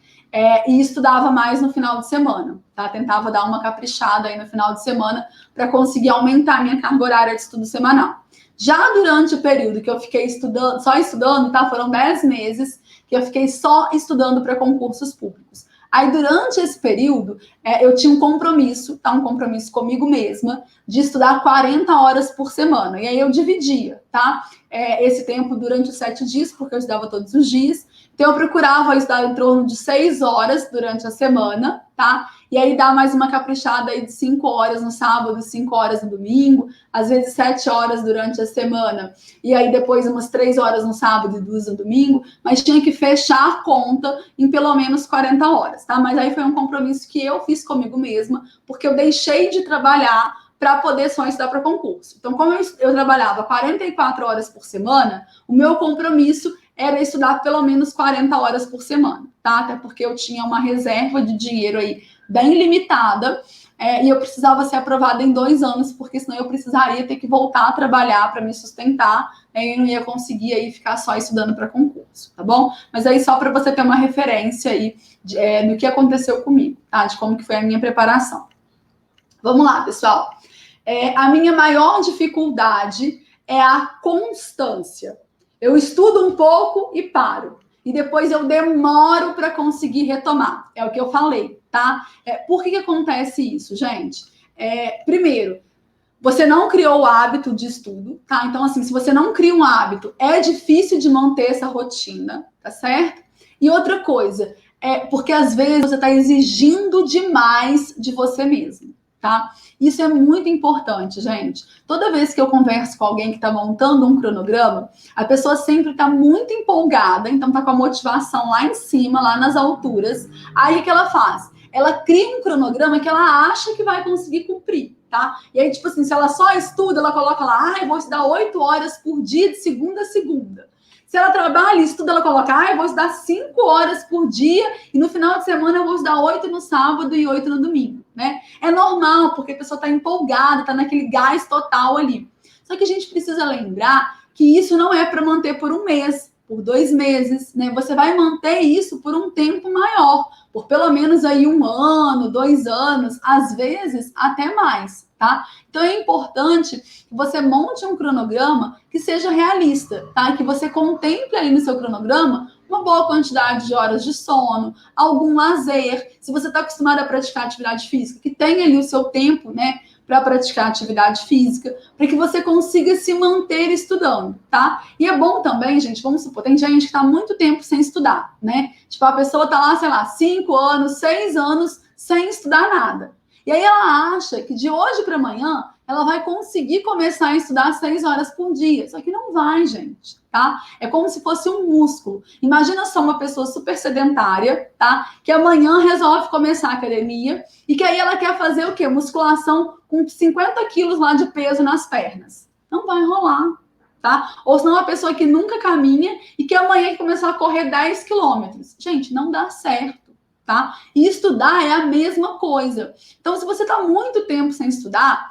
E estudava mais no final de semana, tá? Tentava dar uma caprichada aí no final de semana para conseguir aumentar a minha carga horária de estudo semanal. Já durante o período que eu fiquei estudando, só estudando, tá? Foram 10 meses que eu fiquei só estudando para concursos públicos. Aí, durante esse período, eu tinha um compromisso, tá? Um compromisso comigo mesma, de estudar 40 horas por semana. E aí eu dividia, tá? Esse tempo durante os 7 dias, porque eu estudava todos os dias. Então, eu procurava estudar em torno de 6 horas durante a semana, tá? E aí dá mais uma caprichada aí de 5 horas no sábado, 5 horas no domingo, às vezes 7 horas durante a semana. E aí depois umas 3 horas no sábado e 2 no domingo, mas tinha que fechar a conta em pelo menos 40 horas, tá? Mas aí foi um compromisso que eu fiz comigo mesma, porque eu deixei de trabalhar para poder só estudar para concurso. Então, como eu trabalhava 44 horas por semana, o meu compromisso era estudar pelo menos 40 horas por semana, tá? Até porque eu tinha uma reserva de dinheiro aí bem limitada, e eu precisava ser aprovada em 2 anos, porque senão eu precisaria ter que voltar a trabalhar para me sustentar, e eu não ia conseguir aí ficar só estudando para concurso, tá bom? Mas aí só para você ter uma referência aí do que aconteceu comigo, tá? De como que foi a minha preparação. Vamos lá, pessoal. A minha maior dificuldade é a constância. Eu estudo um pouco e paro. E depois eu demoro para conseguir retomar. É o que eu falei, tá? Por que acontece isso, gente? Primeiro, você não criou o hábito de estudo, tá? Então, assim, se você não cria um hábito, é difícil de manter essa rotina, tá certo? E outra coisa, porque às vezes você está exigindo demais de você mesmo, tá? Isso é muito importante, gente. Toda vez que eu converso com alguém que está montando um cronograma, a pessoa sempre está muito empolgada, então está com a motivação lá em cima, lá nas alturas. Aí o que ela faz? Ela cria um cronograma que ela acha que vai conseguir cumprir, tá? E aí, tipo assim, se ela só estuda, ela coloca lá, eu vou estudar 8 horas por dia, de segunda a segunda. Se ela trabalha e estuda, ela coloca, eu vou estudar 5 horas por dia e no final de semana eu vou estudar 8 no sábado e 8 no domingo, né? É normal, porque a pessoa está empolgada, está naquele gás total ali. Só que a gente precisa lembrar que isso não é para manter por 1 mês, por 2 meses, né? Você vai manter isso por um tempo maior, por pelo menos aí 1 ano, 2 anos, às vezes até mais, tá? Então é importante que você monte um cronograma que seja realista, tá? Que você contemple ali no seu cronograma uma boa quantidade de horas de sono, algum lazer. Se você está acostumado a praticar atividade física, que tenha ali o seu tempo, né, para praticar atividade física, para que você consiga se manter estudando, tá? E é bom também, gente, vamos supor, tem gente que está muito tempo sem estudar, né? Tipo, a pessoa está lá, sei lá, 5 anos, 6 anos sem estudar nada. E aí ela acha que de hoje para amanhã ela vai conseguir começar a estudar 6 horas por dia. Só que não vai, gente, tá? É como se fosse um músculo. Imagina só uma pessoa super sedentária, tá? Que amanhã resolve começar a academia e que aí ela quer fazer o quê? Musculação com 50 quilos lá de peso nas pernas. Não vai rolar, tá? Ou senão uma pessoa que nunca caminha e que amanhã quer começar a correr 10 quilômetros. Gente, não dá certo. Tá? E estudar é a mesma coisa. Então, se você está muito tempo sem estudar,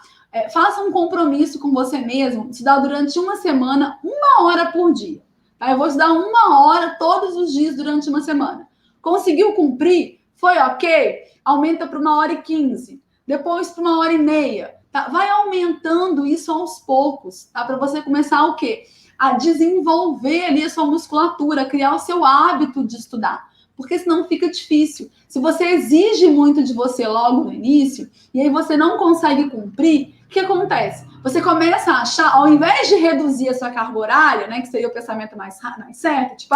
faça um compromisso com você mesmo, estudar durante 1 semana, 1 hora por dia. Tá? Eu vou estudar 1 hora todos os dias durante 1 semana. Conseguiu cumprir? Foi ok? Aumenta para 1h15. Depois para 1h30. Tá? Vai aumentando isso aos poucos, tá? Para você começar o quê? A desenvolver ali a sua musculatura, criar o seu hábito de estudar. Porque senão fica difícil. Se você exige muito de você logo no início, e aí você não consegue cumprir, o que acontece? Você começa a achar, ao invés de reduzir a sua carga horária, né, que seria o pensamento mais certo, tipo,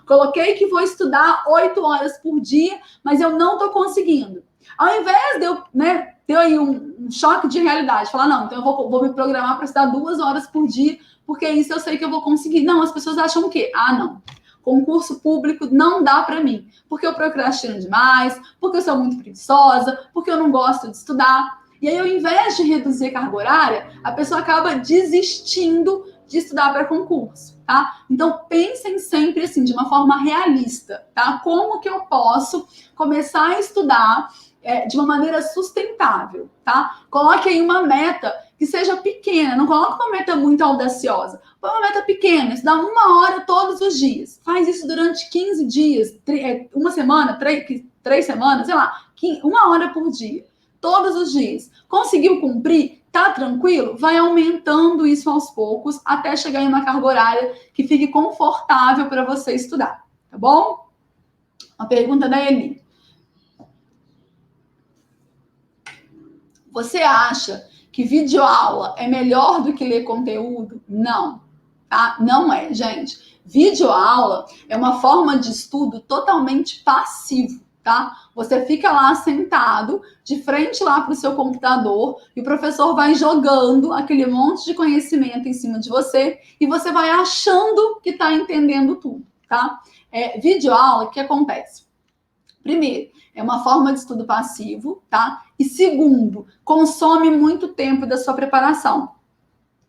coloquei que vou estudar 8 horas por dia, mas eu não estou conseguindo. Ao invés de eu, né, ter aí um choque de realidade, falar, não, então eu vou me programar para estudar 2 horas por dia, porque isso eu sei que eu vou conseguir. Não, as pessoas acham o quê? Não. Concurso público não dá para mim, porque eu procrastino demais, porque eu sou muito preguiçosa, porque eu não gosto de estudar. E aí, ao invés de reduzir a carga horária, a pessoa acaba desistindo de estudar para concurso, tá? Então, pensem sempre assim, de uma forma realista, tá? Como que eu posso começar a estudar de uma maneira sustentável, tá? Coloque aí uma meta que seja pequena, não coloque uma meta muito audaciosa. Põe uma meta pequena, estudar 1 hora todos os dias. Faz isso durante 15 dias, 1 semana, 3 semanas, sei lá, 1 hora por dia, todos os dias. Conseguiu cumprir? Tá tranquilo? Vai aumentando isso aos poucos até chegar em uma carga horária que fique confortável para você estudar, tá bom? Uma pergunta da Eli. Você acha que videoaula é melhor do que ler conteúdo? Não, tá? Não é, gente. Videoaula é uma forma de estudo totalmente passivo, tá? Você fica lá sentado, de frente lá para o seu computador, e o professor vai jogando aquele monte de conhecimento em cima de você, e você vai achando que está entendendo tudo, tá? Videoaula, o que acontece? Primeiro, é uma forma de estudo passivo, tá? E segundo, consome muito tempo da sua preparação.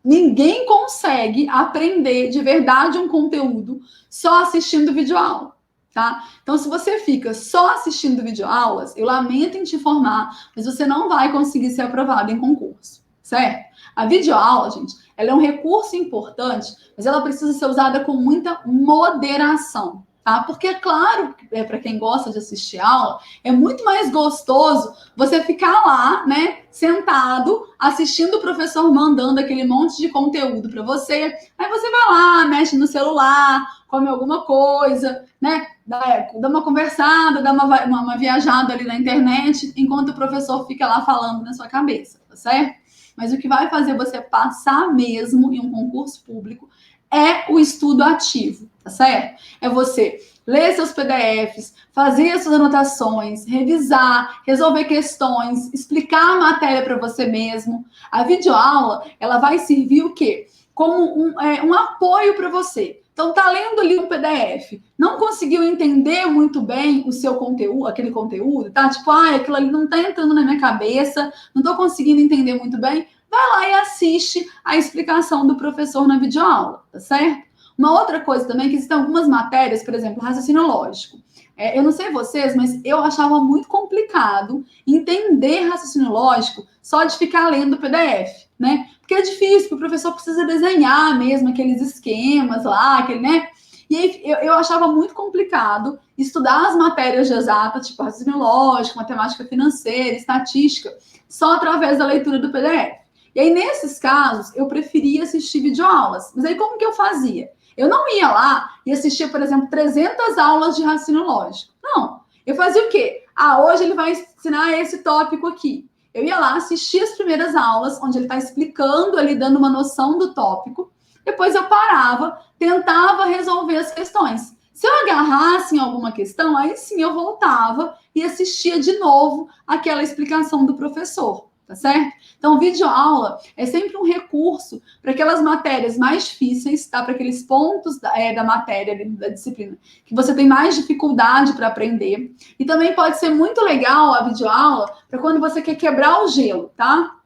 Ninguém consegue aprender de verdade um conteúdo só assistindo videoaula, tá? Então, se você fica só assistindo videoaulas, eu lamento em te informar, mas você não vai conseguir ser aprovado em concurso, certo? A videoaula, gente, ela é um recurso importante, mas ela precisa ser usada com muita moderação, tá? Porque, é claro, para quem gosta de assistir aula, é muito mais gostoso você ficar lá, né, sentado, assistindo o professor mandando aquele monte de conteúdo para você. Aí você vai lá, mexe no celular, come alguma coisa, né, dá uma conversada, dá uma viajada ali na internet, enquanto o professor fica lá falando na sua cabeça, tá certo? Mas o que vai fazer você passar mesmo em um concurso público é o estudo ativo, tá certo? É você ler seus PDFs, fazer suas anotações, revisar, resolver questões, explicar a matéria para você mesmo. A videoaula, ela vai servir o quê? Como um apoio para você. Então, tá lendo ali um PDF, não conseguiu entender muito bem o seu conteúdo, aquele conteúdo, tá? Tipo, aquilo ali não tá entrando na minha cabeça, não tô conseguindo entender muito bem. Vai lá e assiste a explicação do professor na videoaula, tá certo? Uma outra coisa também é que existem algumas matérias, por exemplo, raciocínio lógico. Eu não sei vocês, mas eu achava muito complicado entender raciocínio lógico só de ficar lendo o PDF, né? Porque é difícil, porque o professor precisa desenhar mesmo aqueles esquemas lá, né? E aí eu achava muito complicado estudar as matérias de exata, tipo raciocínio lógico, matemática financeira, estatística, só através da leitura do PDF. E aí, nesses casos, eu preferia assistir videoaulas. Mas aí, como que eu fazia? Eu não ia lá e assistia, por exemplo, 300 aulas de raciocínio lógico. Não. Eu fazia o quê? Hoje ele vai ensinar esse tópico aqui. Eu ia lá, assistir as primeiras aulas, onde ele está explicando ali, dando uma noção do tópico. Depois eu parava, tentava resolver as questões. Se eu agarrasse em alguma questão, aí sim eu voltava e assistia de novo aquela explicação do professor, tá certo? Então, videoaula é sempre um recurso para aquelas matérias mais difíceis, tá? Para aqueles pontos da matéria, da disciplina, que você tem mais dificuldade para aprender. E também pode ser muito legal a videoaula para quando você quer quebrar o gelo, tá?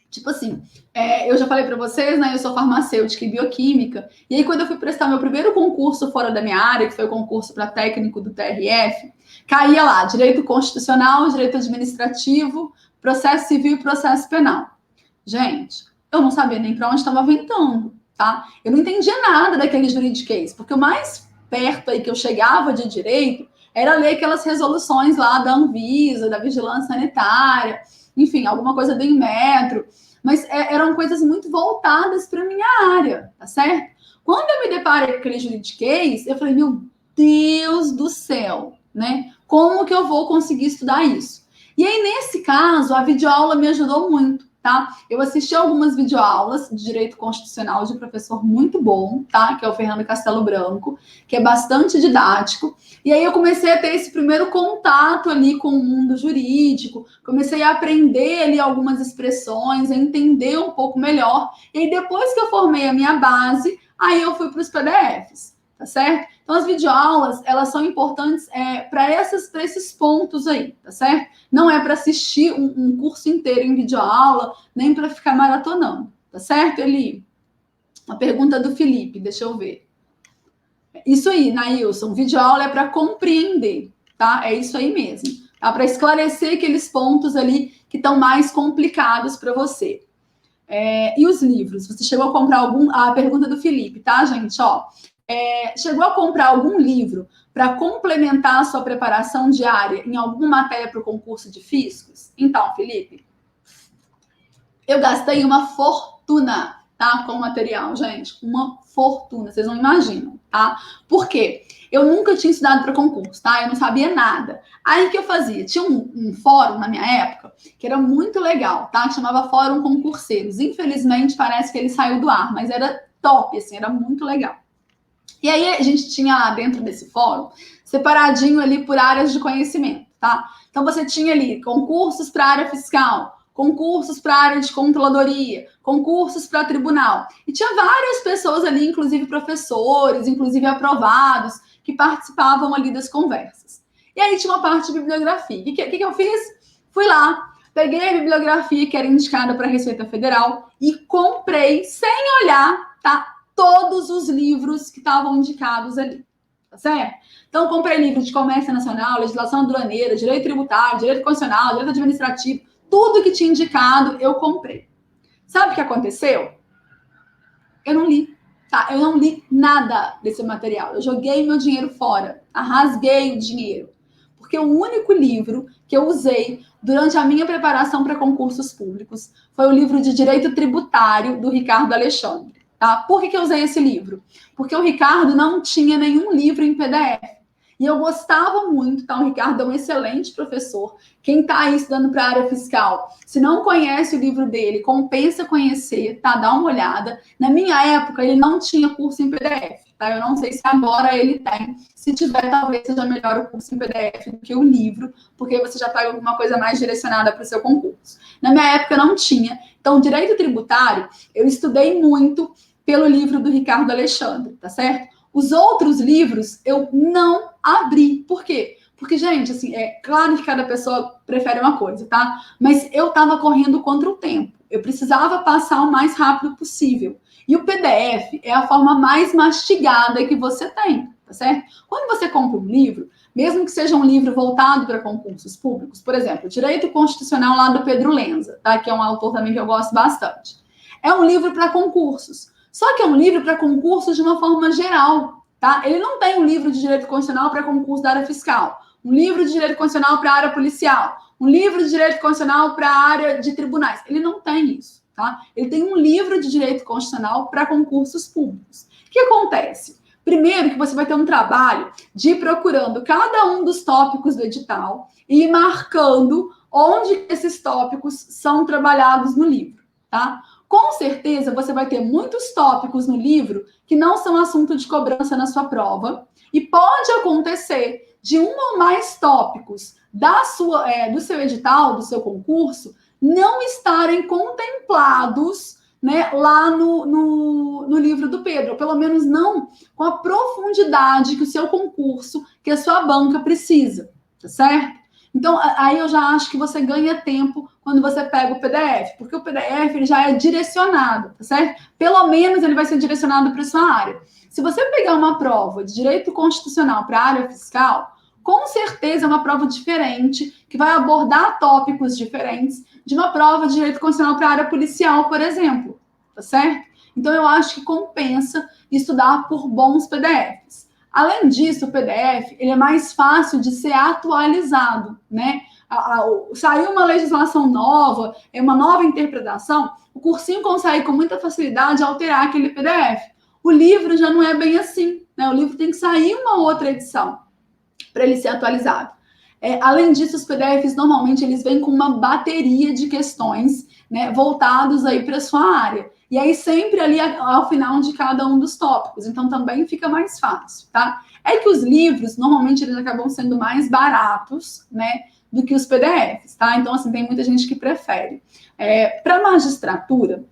Tipo assim, eu já falei para vocês, né? Eu sou farmacêutica e bioquímica. E aí, quando eu fui prestar meu primeiro concurso fora da minha área, que foi o concurso para técnico do TRF, caía lá direito constitucional, direito administrativo, processo civil e processo penal. Gente, eu não sabia nem para onde estava ventando, tá? Eu não entendia nada daquele juridiquês, porque o mais perto aí que eu chegava de direito era ler aquelas resoluções lá da Anvisa, da Vigilância Sanitária, enfim, alguma coisa do Inmetro, mas eram coisas muito voltadas para minha área, tá certo? Quando eu me deparei com aquele juridiquês, eu falei, meu Deus do céu, né? Como que eu vou conseguir estudar isso? E aí, nesse caso, a videoaula me ajudou muito, tá? Eu assisti algumas videoaulas de direito constitucional de um professor muito bom, tá? Que é o Fernando Castelo Branco, que é bastante didático. E aí eu comecei a ter esse primeiro contato ali com o mundo jurídico, comecei a aprender ali algumas expressões, a entender um pouco melhor. E aí, depois que eu formei a minha base, aí eu fui para os PDFs, tá certo? Então, as videoaulas, elas são importantes para esses pontos aí, tá certo? Não é para assistir um curso inteiro em videoaula, nem para ficar maratonando, tá certo, Eli? A pergunta do Felipe, deixa eu ver. Isso aí, Nailson, videoaula é para compreender, tá? É isso aí mesmo. Tá? Para esclarecer aqueles pontos ali que estão mais complicados para você. E os livros? Você chegou a comprar algum... A pergunta do Felipe, tá, gente? Chegou a comprar algum livro para complementar a sua preparação diária em alguma matéria para o concurso de fiscos? Então, Felipe, eu gastei uma fortuna, tá? Com o material, gente. Uma fortuna, vocês não imaginam. tá? Por quê? Eu nunca tinha estudado para concurso, tá? Eu não sabia nada. Aí o que eu fazia? Tinha um fórum na minha época que era muito legal, tá? Que chamava Fórum Concurseiros. Infelizmente, parece que ele saiu do ar, mas era top, assim, era muito legal. E aí a gente tinha lá dentro desse fórum, separadinho ali por áreas de conhecimento, tá? Então você tinha ali concursos para a área fiscal, concursos para a área de controladoria, concursos para tribunal. E tinha várias pessoas ali, inclusive professores, inclusive aprovados, que participavam ali das conversas. E aí tinha uma parte de bibliografia. O que eu fiz? Fui lá, peguei a bibliografia que era indicada para a Receita Federal e comprei, sem olhar, tá? Todos os livros que estavam indicados ali, tá certo? Então, comprei livro de comércio nacional, legislação aduaneira, direito tributário, direito constitucional, direito administrativo, tudo que tinha indicado, eu comprei. Sabe o que aconteceu? Eu não li, tá? Eu não li nada desse material. Eu joguei meu dinheiro fora, rasguei o dinheiro. Porque o único livro que eu usei durante a minha preparação para concursos públicos foi o livro de Direito Tributário do Ricardo Alexandre. Tá? Por que eu usei esse livro? Porque o Ricardo não tinha nenhum livro em PDF. E eu gostava muito, tá? O Ricardo é um excelente professor. Quem está aí estudando para a área fiscal, se não conhece o livro dele, compensa conhecer, tá? Dá uma olhada. Na minha época, ele não tinha curso em PDF, tá? Eu não sei se agora ele tem. Se tiver, talvez seja melhor o curso em PDF do que o livro, porque você já pega alguma coisa mais direcionada para o seu concurso. Na minha época, não tinha. Então, direito tributário, eu estudei muito pelo livro do Ricardo Alexandre, tá certo? Os outros livros eu não abri. Por quê? Porque, gente, assim, é claro que cada pessoa prefere uma coisa, tá? Mas eu tava correndo contra o tempo. Eu precisava passar o mais rápido possível. E o PDF é a forma mais mastigada que você tem, tá certo? Quando você compra um livro, mesmo que seja um livro voltado para concursos públicos, por exemplo, Direito Constitucional lá do Pedro Lenza, tá? Que é um autor também que eu gosto bastante. É um livro para concursos. Só que é um livro para concursos de uma forma geral, tá? Ele não tem um livro de direito constitucional para concurso da área fiscal, um livro de direito constitucional para a área policial, um livro de direito constitucional para a área de tribunais. Ele não tem isso, tá? Ele tem um livro de direito constitucional para concursos públicos. O que acontece? Primeiro que você vai ter um trabalho de ir procurando cada um dos tópicos do edital e ir marcando onde esses tópicos são trabalhados no livro, tá? Com certeza, você vai ter muitos tópicos no livro que não são assunto de cobrança na sua prova. E pode acontecer de um ou mais tópicos do seu edital, do seu concurso, não estarem contemplados, né, lá no livro do Pedro. Ou pelo menos não com a profundidade que o seu concurso, que a sua banca precisa. Tá certo? Então, aí eu já acho que você ganha tempo quando você pega o PDF, porque o PDF ele já é direcionado, tá certo? Pelo menos ele vai ser direcionado para a sua área. Se você pegar uma prova de direito constitucional para a área fiscal, com certeza é uma prova diferente, que vai abordar tópicos diferentes de uma prova de direito constitucional para a área policial, por exemplo, tá certo? Então, eu acho que compensa estudar por bons PDFs. Além disso, o PDF ele é mais fácil de ser atualizado, né? Saiu uma legislação nova, é uma nova interpretação, o cursinho consegue com muita facilidade alterar aquele PDF. O livro já não é bem assim, né? O livro tem que sair uma outra edição para ele ser atualizado. Além disso, os PDFs normalmente eles vêm com uma bateria de questões, né, voltados aí para a sua área. E aí sempre ali ao final de cada um dos tópicos. Então também fica mais fácil, tá? É que os livros, normalmente, eles acabam sendo mais baratos, né, do que os PDFs, tá? Então, assim, tem muita gente que prefere. Para magistratura,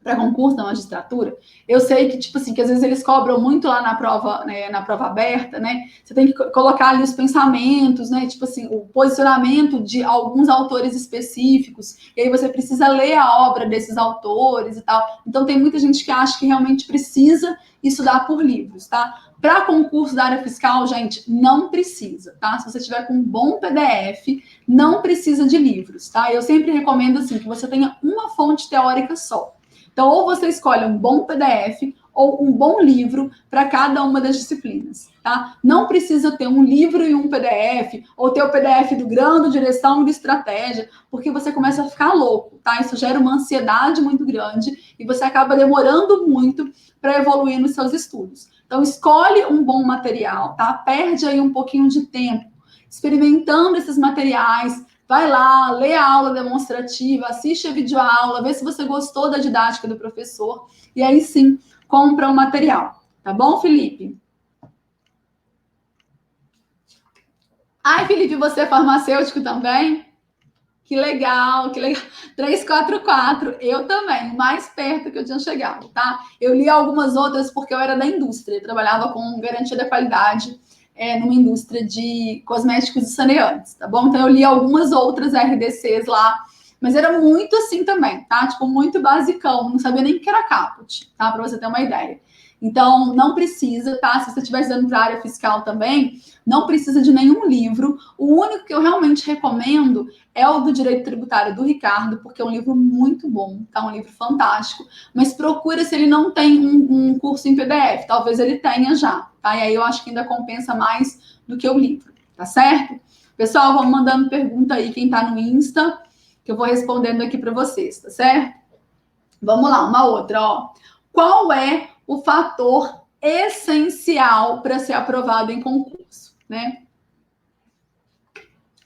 para concurso da magistratura, eu sei que, tipo assim, que às vezes eles cobram muito lá na prova, né, na prova aberta, né? Você tem que colocar ali os pensamentos, né? Tipo assim, o posicionamento de alguns autores específicos, e aí você precisa ler a obra desses autores e tal. Então, tem muita gente que acha que realmente precisa estudar por livros, tá? Para concurso da área fiscal, gente, não precisa, tá? Se você tiver com um bom PDF, não precisa de livros, tá? Eu sempre recomendo, assim, que você tenha uma fonte teórica só. Então, ou você escolhe um bom PDF ou um bom livro para cada uma das disciplinas, tá? Não precisa ter um livro e um PDF, ou ter o PDF do grande, direção e de estratégia, porque você começa a ficar louco, tá? Isso gera uma ansiedade muito grande e você acaba demorando muito para evoluir nos seus estudos. Então, escolhe um bom material, tá? Perde aí um pouquinho de tempo experimentando esses materiais. Vai lá, lê a aula demonstrativa, assiste a videoaula, vê se você gostou da didática do professor. E aí sim, compra o material. Tá bom, Felipe? Ai, Felipe, você é farmacêutico também? Que legal, que legal. 344, eu também, mais perto que eu tinha chegado, tá? Eu li algumas outras porque eu era da indústria, eu trabalhava com garantia da qualidade numa indústria de cosméticos e saneantes, tá bom? Então eu li algumas outras RDCs lá, mas era muito assim também, tá? Tipo, muito basicão, não sabia nem o que era caput, tá? Para você ter uma ideia. Então, não precisa, tá? Se você estiver estudando para a área fiscal também, não precisa de nenhum livro. O único que eu realmente recomendo é o do Direito Tributário do Ricardo, porque é um livro muito bom, tá? Um livro fantástico. Mas procura se ele não tem um curso em PDF. Talvez ele tenha já, tá? E aí eu acho que ainda compensa mais do que o livro, tá certo? Pessoal, vão mandando pergunta aí, quem tá no Insta, que eu vou respondendo aqui para vocês, tá certo? Vamos lá, uma outra, ó. Qual é o fator essencial para ser aprovado em concurso, né?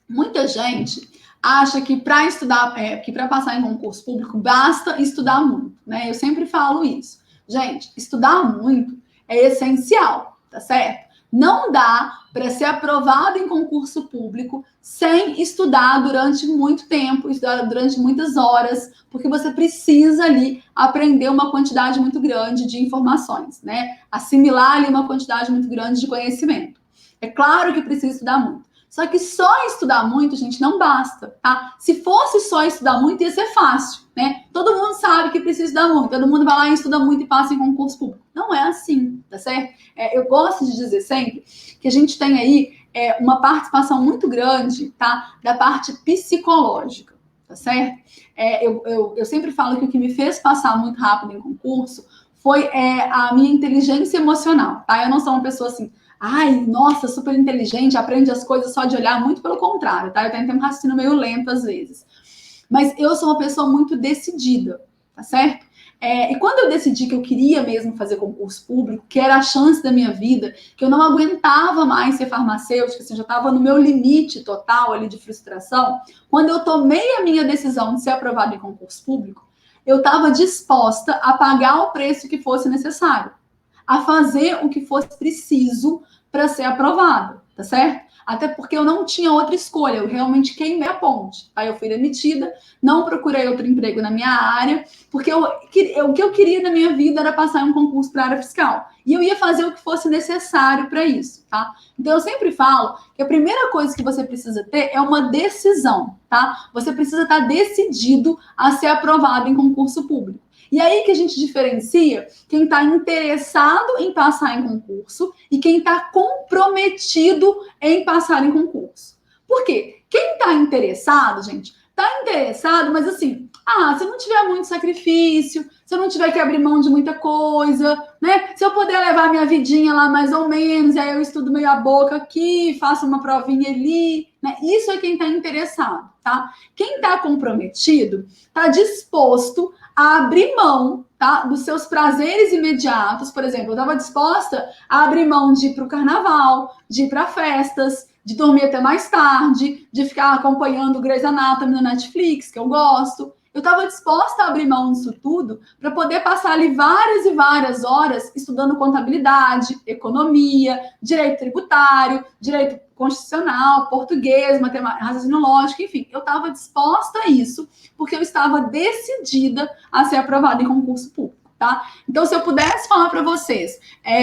Muita gente acha que para estudar, que para passar em concurso público basta estudar muito, né? Eu sempre falo isso. Gente, estudar muito é essencial, tá certo? Não dá para ser aprovado em concurso público sem estudar durante muito tempo, estudar durante muitas horas, porque você precisa ali aprender uma quantidade muito grande de informações, né? Assimilar ali uma quantidade muito grande de conhecimento. É claro que precisa estudar muito. Só que só estudar muito, gente, não basta, tá? Se fosse só estudar muito, ia ser fácil, né? Todo mundo sabe que precisa estudar muito, todo mundo vai lá e estuda muito e passa em concurso público. Não é assim, tá certo? Eu gosto de dizer sempre que a gente tem aí uma participação muito grande, tá? Da parte psicológica, tá certo? Eu sempre falo que o que me fez passar muito rápido em concurso foi a minha inteligência emocional, tá? Eu não sou uma pessoa assim, ai, nossa, super inteligente, aprende as coisas só de olhar, muito pelo contrário, tá? Eu tenho um raciocínio meio lento às vezes. Mas eu sou uma pessoa muito decidida, tá certo? E quando eu decidi que eu queria mesmo fazer concurso público, que era a chance da minha vida, que eu não aguentava mais ser farmacêutica, assim, já estava no meu limite total ali de frustração, quando eu tomei a minha decisão de ser aprovada em concurso público, eu estava disposta a pagar o preço que fosse necessário, a fazer o que fosse preciso para ser aprovado, tá certo? Até porque eu não tinha outra escolha, eu realmente queimei a ponte. Aí eu fui demitida, não procurei outro emprego na minha área, porque o que eu queria na minha vida era passar em um concurso para a área fiscal. E eu ia fazer o que fosse necessário para isso, tá? Então eu sempre falo que a primeira coisa que você precisa ter é uma decisão, tá? Você precisa estar decidido a ser aprovado em concurso público. E aí que a gente diferencia quem está interessado em passar em concurso e quem está comprometido em passar em concurso. Por quê? Quem está interessado, gente, está interessado, mas assim, se não tiver muito sacrifício, se eu não tiver que abrir mão de muita coisa, né? Se eu puder levar minha vidinha lá mais ou menos, e aí eu estudo meio a boca aqui, faço uma provinha ali, né? Isso é quem está interessado, tá? Quem está comprometido está disposto a abrir mão, tá, dos seus prazeres imediatos. Por exemplo, eu estava disposta a abrir mão de ir para o carnaval, de ir para festas, de dormir até mais tarde, de ficar acompanhando o Grey's Anatomy no Netflix, que eu gosto. Eu estava disposta a abrir mão disso tudo para poder passar ali várias e várias horas estudando contabilidade, economia, direito tributário, direito constitucional, português, matemática, raciocínio lógico, enfim. Eu estava disposta a isso porque eu estava decidida a ser aprovada em concurso público, tá? Então, se eu pudesse falar para vocês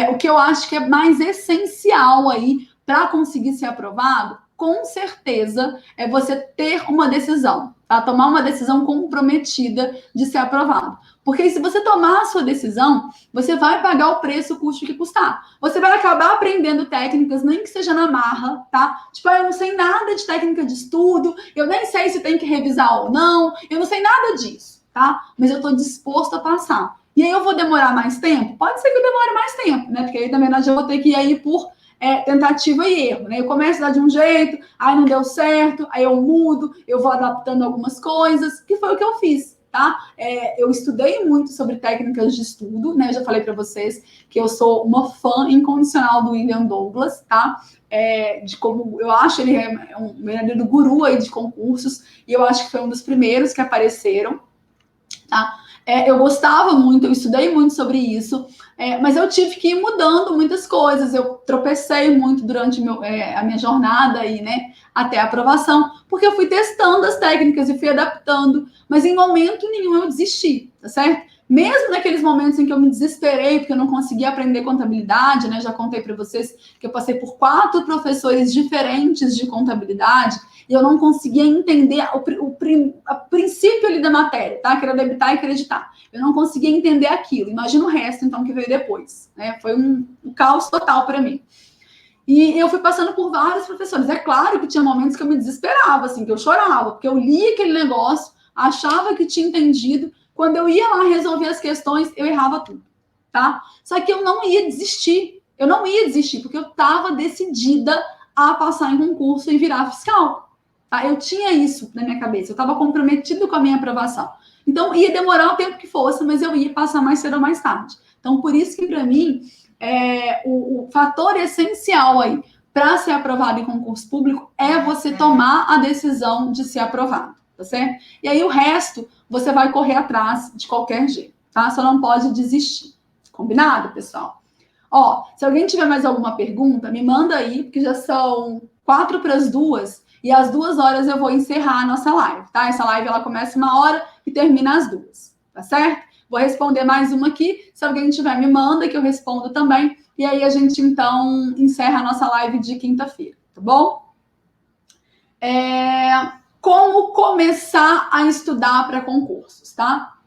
o que eu acho que é mais essencial aí para conseguir ser aprovado, com certeza é você ter uma decisão, tá? Tomar uma decisão comprometida de ser aprovado. Porque se você tomar a sua decisão, você vai pagar o preço, o custo que custar. Você vai acabar aprendendo técnicas, nem que seja na marra, tá? Tipo, eu não sei nada de técnica de estudo, eu nem sei se tem que revisar ou não, eu não sei nada disso, tá? Mas eu tô disposto a passar. E aí eu vou demorar mais tempo? Pode ser que eu demore mais tempo, né? Porque aí também eu vou ter que ir aí por tentativa e erro, né? Eu começo a dar de um jeito, aí não deu certo, aí eu mudo, eu vou adaptando algumas coisas, que foi o que eu fiz, tá? Eu estudei muito sobre técnicas de estudo, né? Eu já falei para vocês que eu sou uma fã incondicional do William Douglas, tá? De como eu acho ele é um verdadeiro guru aí de concursos, e eu acho que foi um dos primeiros que apareceram, tá? Eu gostava muito, eu estudei muito sobre isso, mas eu tive que ir mudando muitas coisas. Eu tropecei muito durante a minha jornada aí, né, até a aprovação, porque eu fui testando as técnicas e fui adaptando, mas em momento nenhum eu desisti, tá certo? Mesmo naqueles momentos em que eu me desesperei, porque eu não conseguia aprender contabilidade, né? Já contei para vocês que eu passei por 4 professores diferentes de contabilidade, e eu não conseguia entender o princípio ali da matéria, tá? Que era debitar e creditar. Eu não conseguia entender aquilo. Imagina o resto, então, que veio depois, né? Foi um caos total para mim. E eu fui passando por vários professores. É claro que tinha momentos que eu me desesperava, assim, que eu chorava, porque eu lia aquele negócio, achava que tinha entendido. Quando eu ia lá resolver as questões, eu errava tudo, tá? Só que eu não ia desistir. Eu não ia desistir, porque eu estava decidida a passar em concurso e virar fiscal. Tá? Eu tinha isso na minha cabeça, eu estava comprometido com a minha aprovação. Então, ia demorar o tempo que fosse, mas eu ia passar mais cedo ou mais tarde. Então, por isso que, para mim, o fator essencial aí para ser aprovado em concurso público é você tomar a decisão de ser aprovado, tá certo? E aí, o resto, você vai correr atrás de qualquer jeito, tá? Só não pode desistir. Combinado, pessoal? Ó, se alguém tiver mais alguma pergunta, me manda aí, porque já são 4 para as 2, e às 2 horas eu vou encerrar a nossa live, tá? Essa live ela começa 1 hora e termina às 2, tá certo? Vou responder mais uma aqui. Se alguém tiver, me manda que eu respondo também. E aí a gente, então, encerra a nossa live de quinta-feira, tá bom? Como começar a estudar para concursos, tá?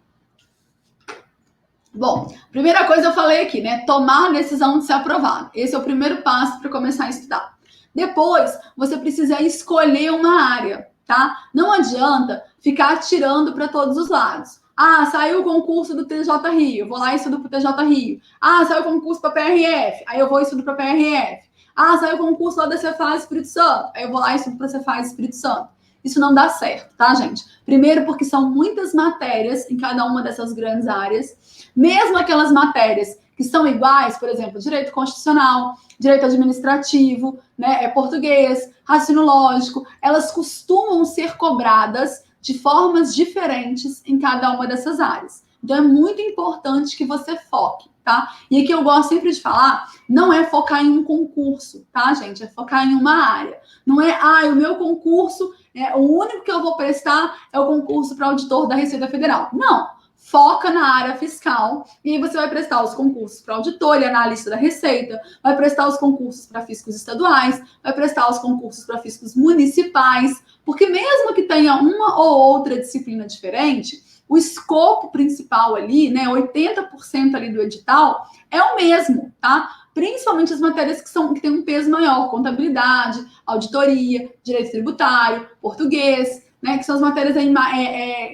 Bom, primeira coisa eu falei aqui, né? Tomar a decisão de ser aprovado. Esse é o primeiro passo para começar a estudar. Depois, você precisa escolher uma área, tá? Não adianta ficar atirando para todos os lados. Ah, saiu o concurso do TJ Rio, vou lá e estudo para o TJ Rio. Ah, saiu o concurso para PRF, aí eu vou e estudo para PRF. Ah, saiu o concurso lá da Cefaz Espírito Santo, aí eu vou lá e estudo para Cefaz Espírito Santo. Isso não dá certo, tá, gente? Primeiro porque são muitas matérias em cada uma dessas grandes áreas. Mesmo aquelas matérias que são iguais, por exemplo, direito constitucional, direito administrativo, né, português, raciocínio lógico, elas costumam ser cobradas de formas diferentes em cada uma dessas áreas. Então, é muito importante que você foque, tá? E aqui eu gosto sempre de falar, não é focar em um concurso, tá, gente? É focar em uma área. Não é, o meu concurso, o único que eu vou prestar é o concurso para auditor da Receita Federal. Não. Foca na área fiscal e aí você vai prestar os concursos para auditor e analista da Receita, vai prestar os concursos para fiscos estaduais, vai prestar os concursos para fiscos municipais, porque mesmo que tenha uma ou outra disciplina diferente, o escopo principal ali, né, 80% ali do edital é o mesmo, tá? Principalmente as matérias que têm um peso maior, contabilidade, auditoria, direito tributário, português, né, que são as matérias aí,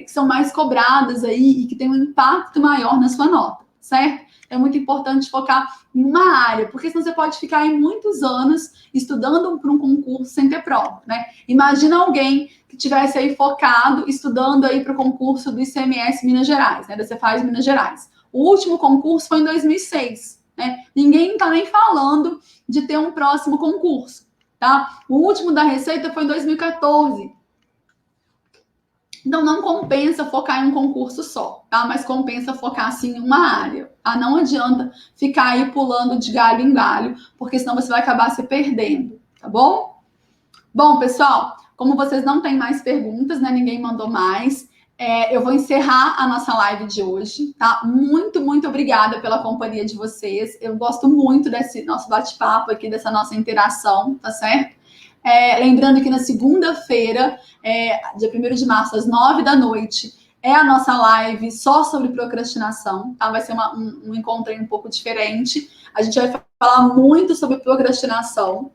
que são mais cobradas aí e que têm um impacto maior na sua nota, certo? É muito importante focar em uma área, porque senão você pode ficar aí muitos anos estudando para um concurso sem ter prova, né? Imagina alguém que tivesse aí focado, estudando aí para o concurso do ICMS Minas Gerais, né, da Cefaz Minas Gerais. O último concurso foi em 2006, né? Ninguém está nem falando de ter um próximo concurso, tá? O último da Receita foi em 2014. Então, não compensa focar em um concurso só, tá? Mas compensa focar, assim, em uma área. Tá? Não adianta ficar aí pulando de galho em galho, porque senão você vai acabar se perdendo, tá bom? Bom, pessoal, como vocês não têm mais perguntas, né? Ninguém mandou mais, eu vou encerrar a nossa live de hoje, tá? Muito, muito obrigada pela companhia de vocês. Eu gosto muito desse nosso bate-papo aqui, dessa nossa interação, tá certo? Lembrando que na segunda-feira, dia 1º de março, às 9 da noite, é a nossa live só sobre procrastinação, tá? Vai ser um encontro aí um pouco diferente. A gente vai falar muito sobre procrastinação,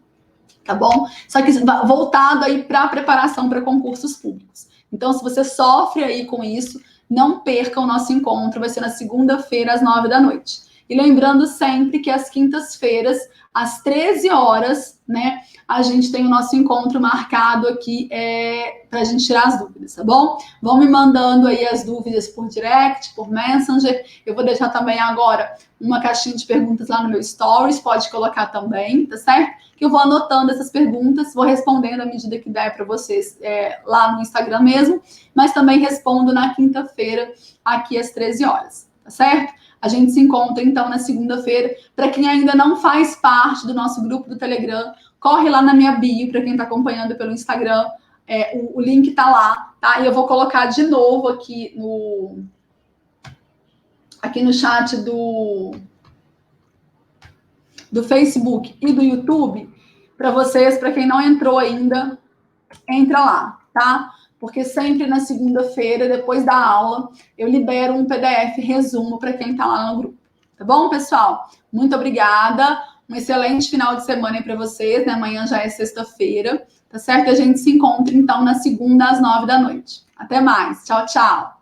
tá bom? Só que voltado aí para a preparação para concursos públicos. Então, se você sofre aí com isso, não perca o nosso encontro, vai ser na segunda-feira, às 9 da noite. E lembrando sempre que às quintas-feiras, às 13 horas, né, a gente tem o nosso encontro marcado aqui para a gente tirar as dúvidas, tá bom? Vão me mandando aí as dúvidas por direct, por Messenger. Eu vou deixar também agora uma caixinha de perguntas lá no meu Stories, pode colocar também, tá certo? Que eu vou anotando essas perguntas, vou respondendo à medida que der para vocês lá no Instagram mesmo, mas também respondo na quinta-feira, aqui às 13 horas, tá certo? A gente se encontra, então, na segunda-feira. Para quem ainda não faz parte do nosso grupo do Telegram, corre lá na minha bio, para quem está acompanhando pelo Instagram, o link está lá, tá? E eu vou colocar de novo aqui no chat do Facebook e do YouTube, para vocês, para quem não entrou ainda, entra lá, tá? Porque sempre na segunda-feira, depois da aula, eu libero um PDF resumo para quem está lá no grupo. Tá bom, pessoal? Muito obrigada. Um excelente final de semana aí para vocês, né? Amanhã já é sexta-feira, tá certo? A gente se encontra, então, na segunda, às 9 da noite. Até mais. Tchau, tchau.